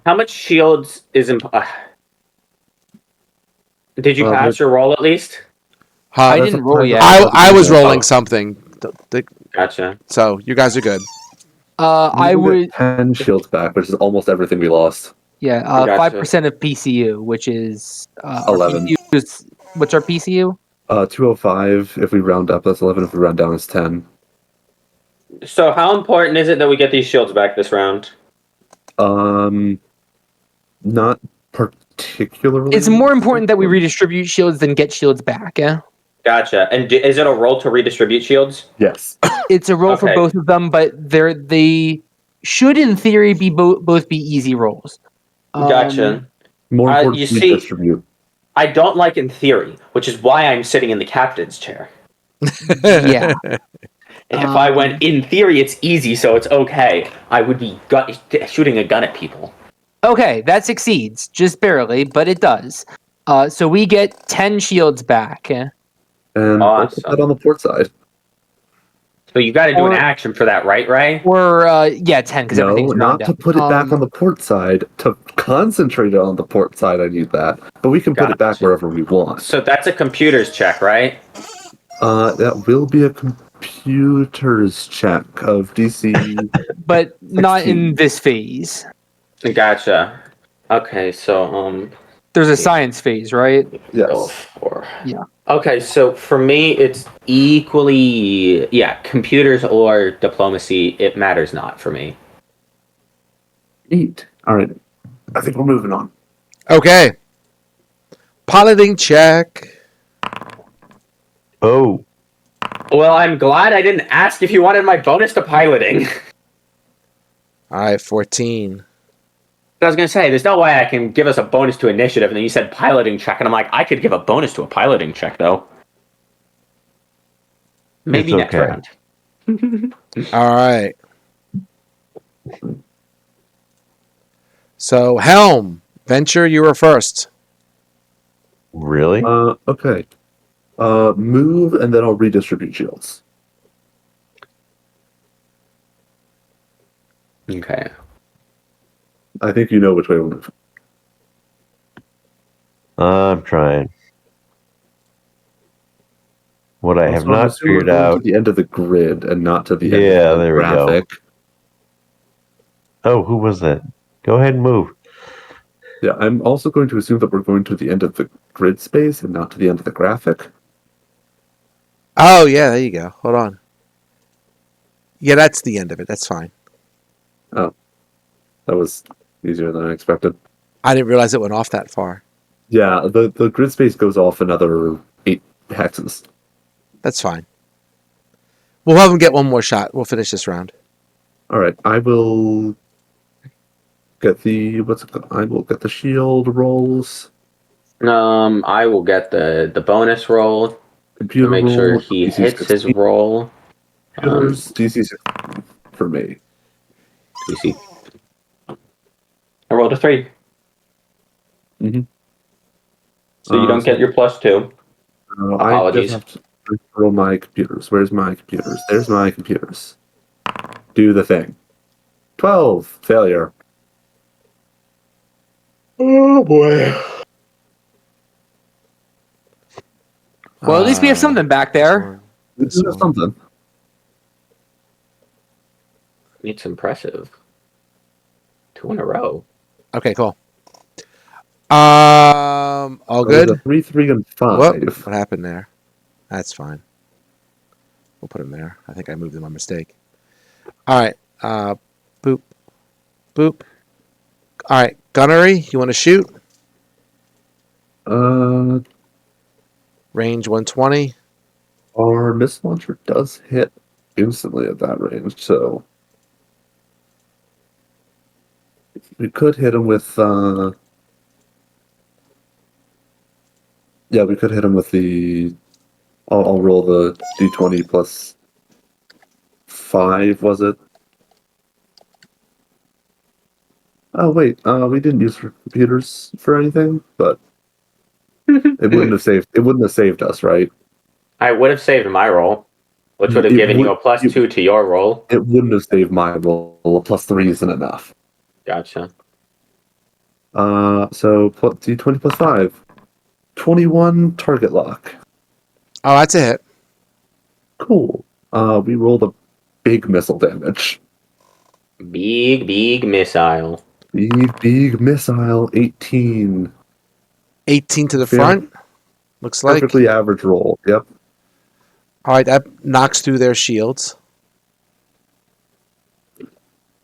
How much shields is did you pass your roll at least? I That's didn't a roll private- yet. I was Oh. rolling something. Gotcha. So you guys are good. I We will would, get 10 shields back, which is almost everything we lost. yeah, Gotcha. 5% of PCU, which is 11. What's our PCU? 205 if we round up. That's 11 if we round down. It's 10. So, how important is it that we get these shields back this round? Not particularly. It's more important that we redistribute shields than get shields back. Yeah, Gotcha. And is it a roll to redistribute shields? Yes. it's a roll for Okay. both of them, but they should, in theory, be both be easy rolls. Gotcha. More important you to see- redistribute. I don't like in theory, which is why I'm sitting in the captain's chair. Yeah. If I went in theory, it's easy, so it's okay. I would be shooting a gun at people. Okay, that succeeds, just barely, but it does. So we get 10 shields back. And I'll put Awesome. that on the port side. So you got to do an Or- action for that, right, Ray? Or, 10, because No, everything's not round to up. put it back on the port side. To concentrate on the port side, I need that. But we can put it back Gotcha. wherever we want. So that's a computer's check, right? That will be a computer's check of DC. But not 16. in this phase. Gotcha. Okay, so There's a science phase, right? go Yes. for Yeah. Okay, so for me, it's equally computers or diplomacy. It matters not for me. Neat. All right. I think we're moving on. Okay. Piloting check. Oh, Well, I'm glad I didn't ask if you wanted my bonus to piloting. All right, 14. I was gonna say, there's no way I can give us a bonus to initiative, and then you said piloting check, and I'm like, I could give a bonus to a piloting check, though. Maybe It's next okay. round. All right. So, Helm, Venture, you were first. really? Okay. Move, and then I'll redistribute shields. Okay. I think you know which way we'll move. I'm trying. What I have Also, I'm not assuming we're figured going out. to the end of the grid and not to the end Yeah, of the there we go. graphic. Oh, who was that? Go ahead and move. Yeah, I'm also going to assume that we're going to the end of the grid space and not to the end of the graphic. Oh, yeah, there you go. Hold on. Yeah, that's the end of it. That's fine. That was easier than I expected. I didn't realize it went off that far. Yeah, the grid space goes off another 8 hexes. That's fine. We'll have him get one more shot. We'll finish this round. All right, I will get the I will get the shield rolls. I will get the bonus roll to Computer make sure roll, he DC hits his 16. roll. Computers, DC 16 for me. You see, I rolled a 3. Mhm. So you don't get your +2. I Apologies. just have to roll my computers. Where's my computers? There's my computers. Do the thing. 12. Failure. Oh, boy. Well, at least we have something back there. This is something. It's impressive. 2 in a row. Okay, cool. All good? 3, 3, and 5. Whoop. What happened there? That's fine. We'll put them there. I think I moved them by mistake. All right. Boop. Boop. All right. Gunnery, you want to shoot? Uh, Range 120. our missile launcher does hit instantly at that range, so we could hit him with. Yeah, we could hit him with the. I'll roll the d20 plus 5. Was it? Oh wait, we didn't use computers for anything, but it wouldn't have saved. It wouldn't have saved us, right? I would have saved my roll, which would have It given you would. a +2 to your roll. It wouldn't have saved my roll. A +3 isn't enough. Gotcha. So put d20 plus 5. 21 target lock. Oh, that's a hit. Cool. We rolled a big missile damage. Big missile. Big missile. 18. 18 to the Yeah. front. Looks like. Perfectly average roll. Yep. All right, that knocks through their shields.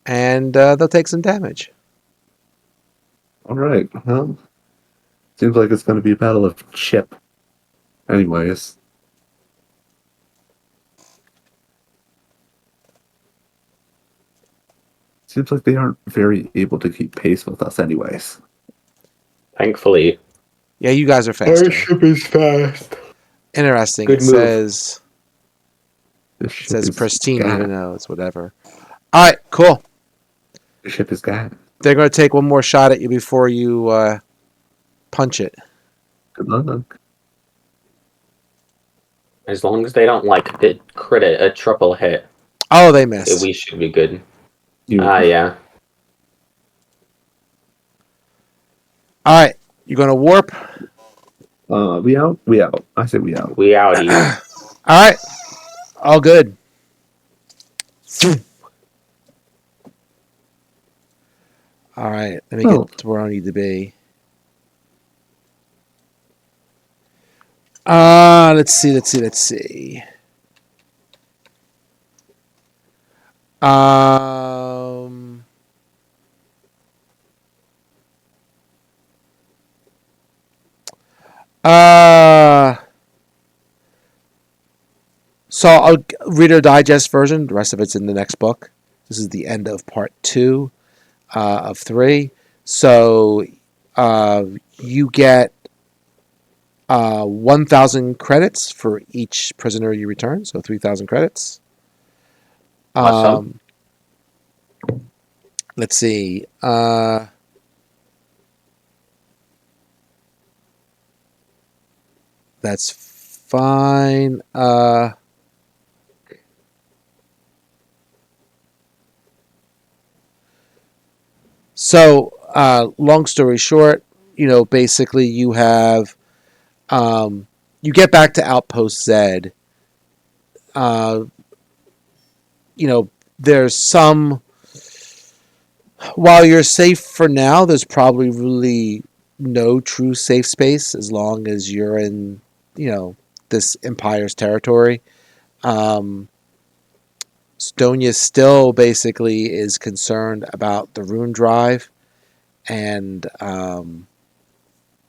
And they'll take some damage. All right. Well, seems like it's going to be a battle of chip. Anyways. Seems like they aren't very able to keep pace with us anyways. Thankfully. Yeah, you guys are faster. ship is fast. Interesting. Good it move. says This it ship says is pristine, gone. even though it's whatever. All right, cool. The ship is gone. They're going to take one more shot at you before you punch it. Good luck. As long as they don't crit it a triple hit, Oh, they missed. we should be good. You. Yeah. All right, you're going to warp. We out? We out. I say we out. We outie. All right, all good. All right, let me Oh. get to where I need to be. Let's see. Um, so I'll read a digest version. The rest of it's in the next book. This is the end of part 2 of 3. So you get 1,000 credits for each prisoner you return. So 3,000 credits. Awesome. Let's see. That's fine. So, long story short, basically you have, you get back to Outpost Z. There's some, while you're safe for now, there's probably really no true safe space as long as you're in, this Empire's territory. Stonia still basically is concerned about the rune drive and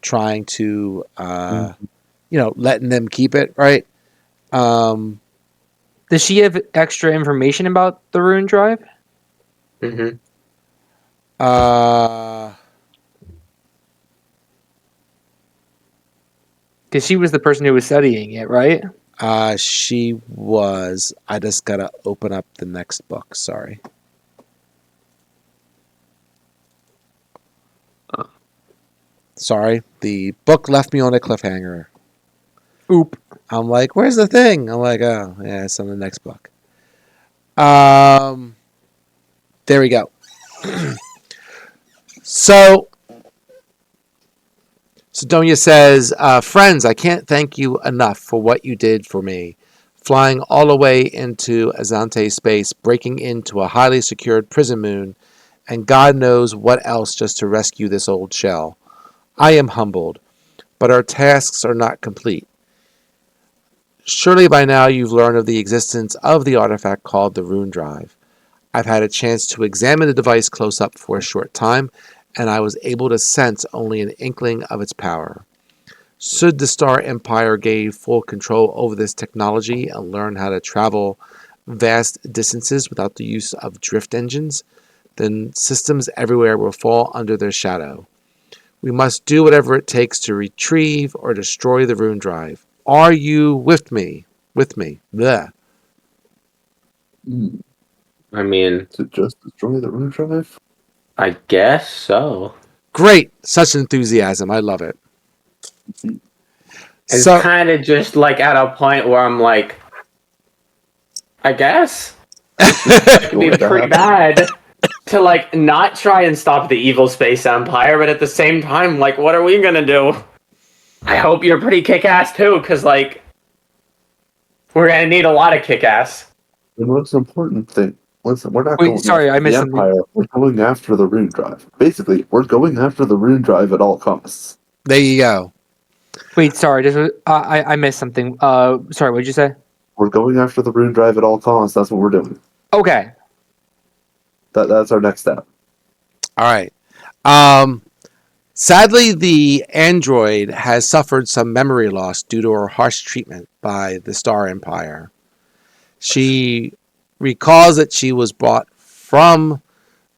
trying to, letting them keep it, right? Does she have extra information about the rune drive? Mm-hmm. Because she was the person who was studying it, right? She was. I just gotta open up the next book. Sorry. Sorry. The book left me on a cliffhanger. Oop. I'm like, where's the thing? I'm like, oh, yeah, it's on the next book. There we go. So Sidonia says, friends, I can't thank you enough for what you did for me. Flying all the way into Azante space, breaking into a highly secured prison moon, and God knows what else just to rescue this old shell. I am humbled, but our tasks are not complete. Surely by now you've learned of the existence of the artifact called the Rune Drive. I've had a chance to examine the device close up for a short time, and I was able to sense only an inkling of its power. Should the Star Empire gain full control over this technology and learn how to travel vast distances without the use of drift engines, then systems everywhere will fall under their shadow. We must do whatever it takes to retrieve or destroy the Rune Drive. Are you with me? With me. Bleh. I mean, To just destroy the rune drive? I guess so. Great. Such enthusiasm. I love it. It's So, kind of just like at a point where I'm like, I guess it'd be Going to pretty happen. bad to like not try and stop the evil space empire, but at the same time, like, what are we gonna do? I hope you're pretty kick-ass too, because like we're gonna need a lot of kick-ass. The most important thing. Listen, we're not Wait, going sorry, after I the missed something. Empire. We're going after the rune drive. Basically, we're going after the rune drive at all costs. there you go. Wait, sorry. I missed something. Sorry. What did you say? We're going after the rune drive at all costs. That's what we're doing. Okay. That's our next step. All right. Sadly, the android has suffered some memory loss due to her harsh treatment by the Star Empire. She recalls that she was brought from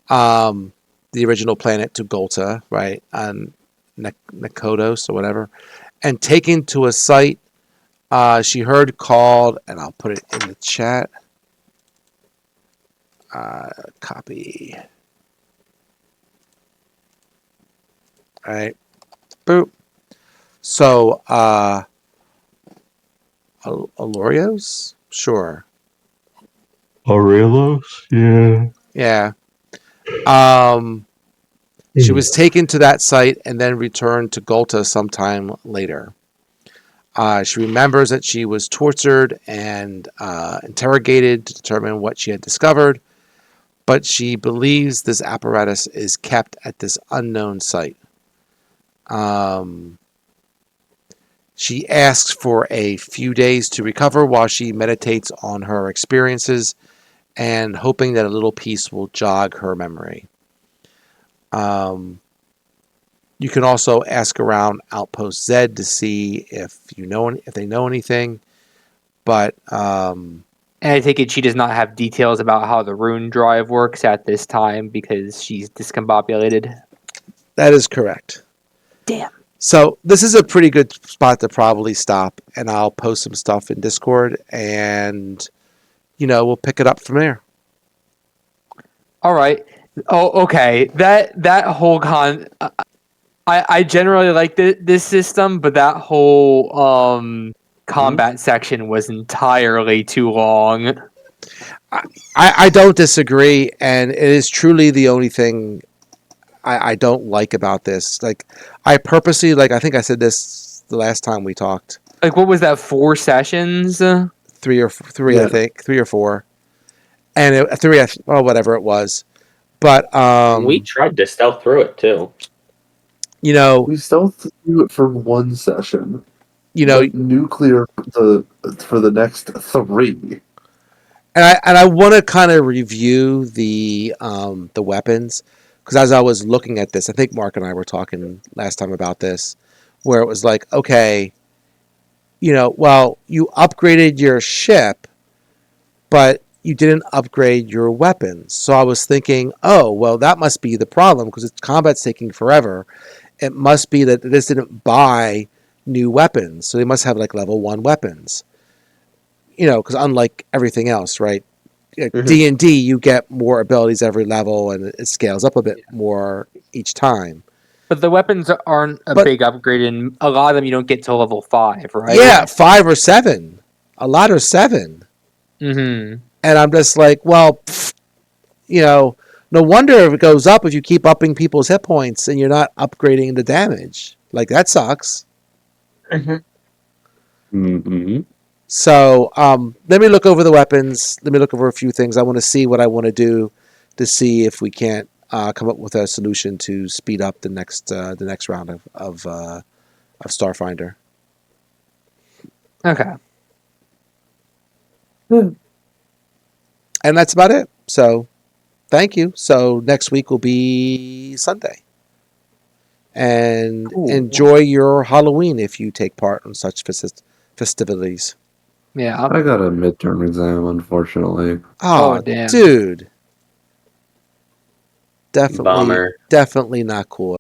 the original planet to Golta, right, on Nakodos or whatever, and taken to a site she heard called, and I'll put it in the chat. Copy. All right. Boop. So, Alorios? Sure. Aurelos? Yeah. Yeah. She was taken to that site and then returned to Golta sometime later. She remembers that she was tortured and interrogated to determine what she had discovered, but she believes this apparatus is kept at this unknown site. She asks for a few days to recover while she meditates on her experiences and hoping that a little peace will jog her memory. You can also ask around Outpost Z to see if they know anything, but And I take it she does not have details about how the rune drive works at this time because she's discombobulated. that is correct. Damn. So this is a pretty good spot to probably stop, and I'll post some stuff in Discord, and we'll pick it up from there. All right. Oh, okay. That whole I generally like this system, but that whole combat section was entirely too long. I don't disagree, and it is truly the only thing I don't like about this. Like, I purposely, I think I said this the last time we talked. Like, what was that? 4 sessions? Three, Yeah. I think. 3 or 4. And three, whatever it was. But, We tried to stealth through it too. We still do it for one session. But nuclear for the next 3. and I want to kind of review the weapons, because as I was looking at this, I think Mark and I were talking last time about this, where it was like, okay, well, you upgraded your ship, but you didn't upgrade your weapons. So I was thinking, oh, well, that must be the problem, because combat's taking forever. It must be that this didn't buy new weapons, so they must have level 1 weapons. Because unlike everything else, right? D&D, you get more abilities every level, and it scales up a bit more each time. But the weapons aren't a big upgrade, and a lot of them you don't get to level 5, right? Yeah, 5 or 7. A lot are 7. Mm-hmm. And I'm just like, well, no wonder if it goes up if you keep upping people's hit points and you're not upgrading the damage. That sucks. Mm-hmm. So let me look over the weapons. Let me look over a few things. I want to see what I want to do to see if we can't come up with a solution to speed up the next round of Starfinder. Okay. And that's about it. So, thank you. So, next week will be Sunday. And Cool. enjoy your Halloween if you take part in such festivities. Yeah. I got a midterm exam, unfortunately. Oh, damn. dude. Definitely, Bummer. definitely not cool.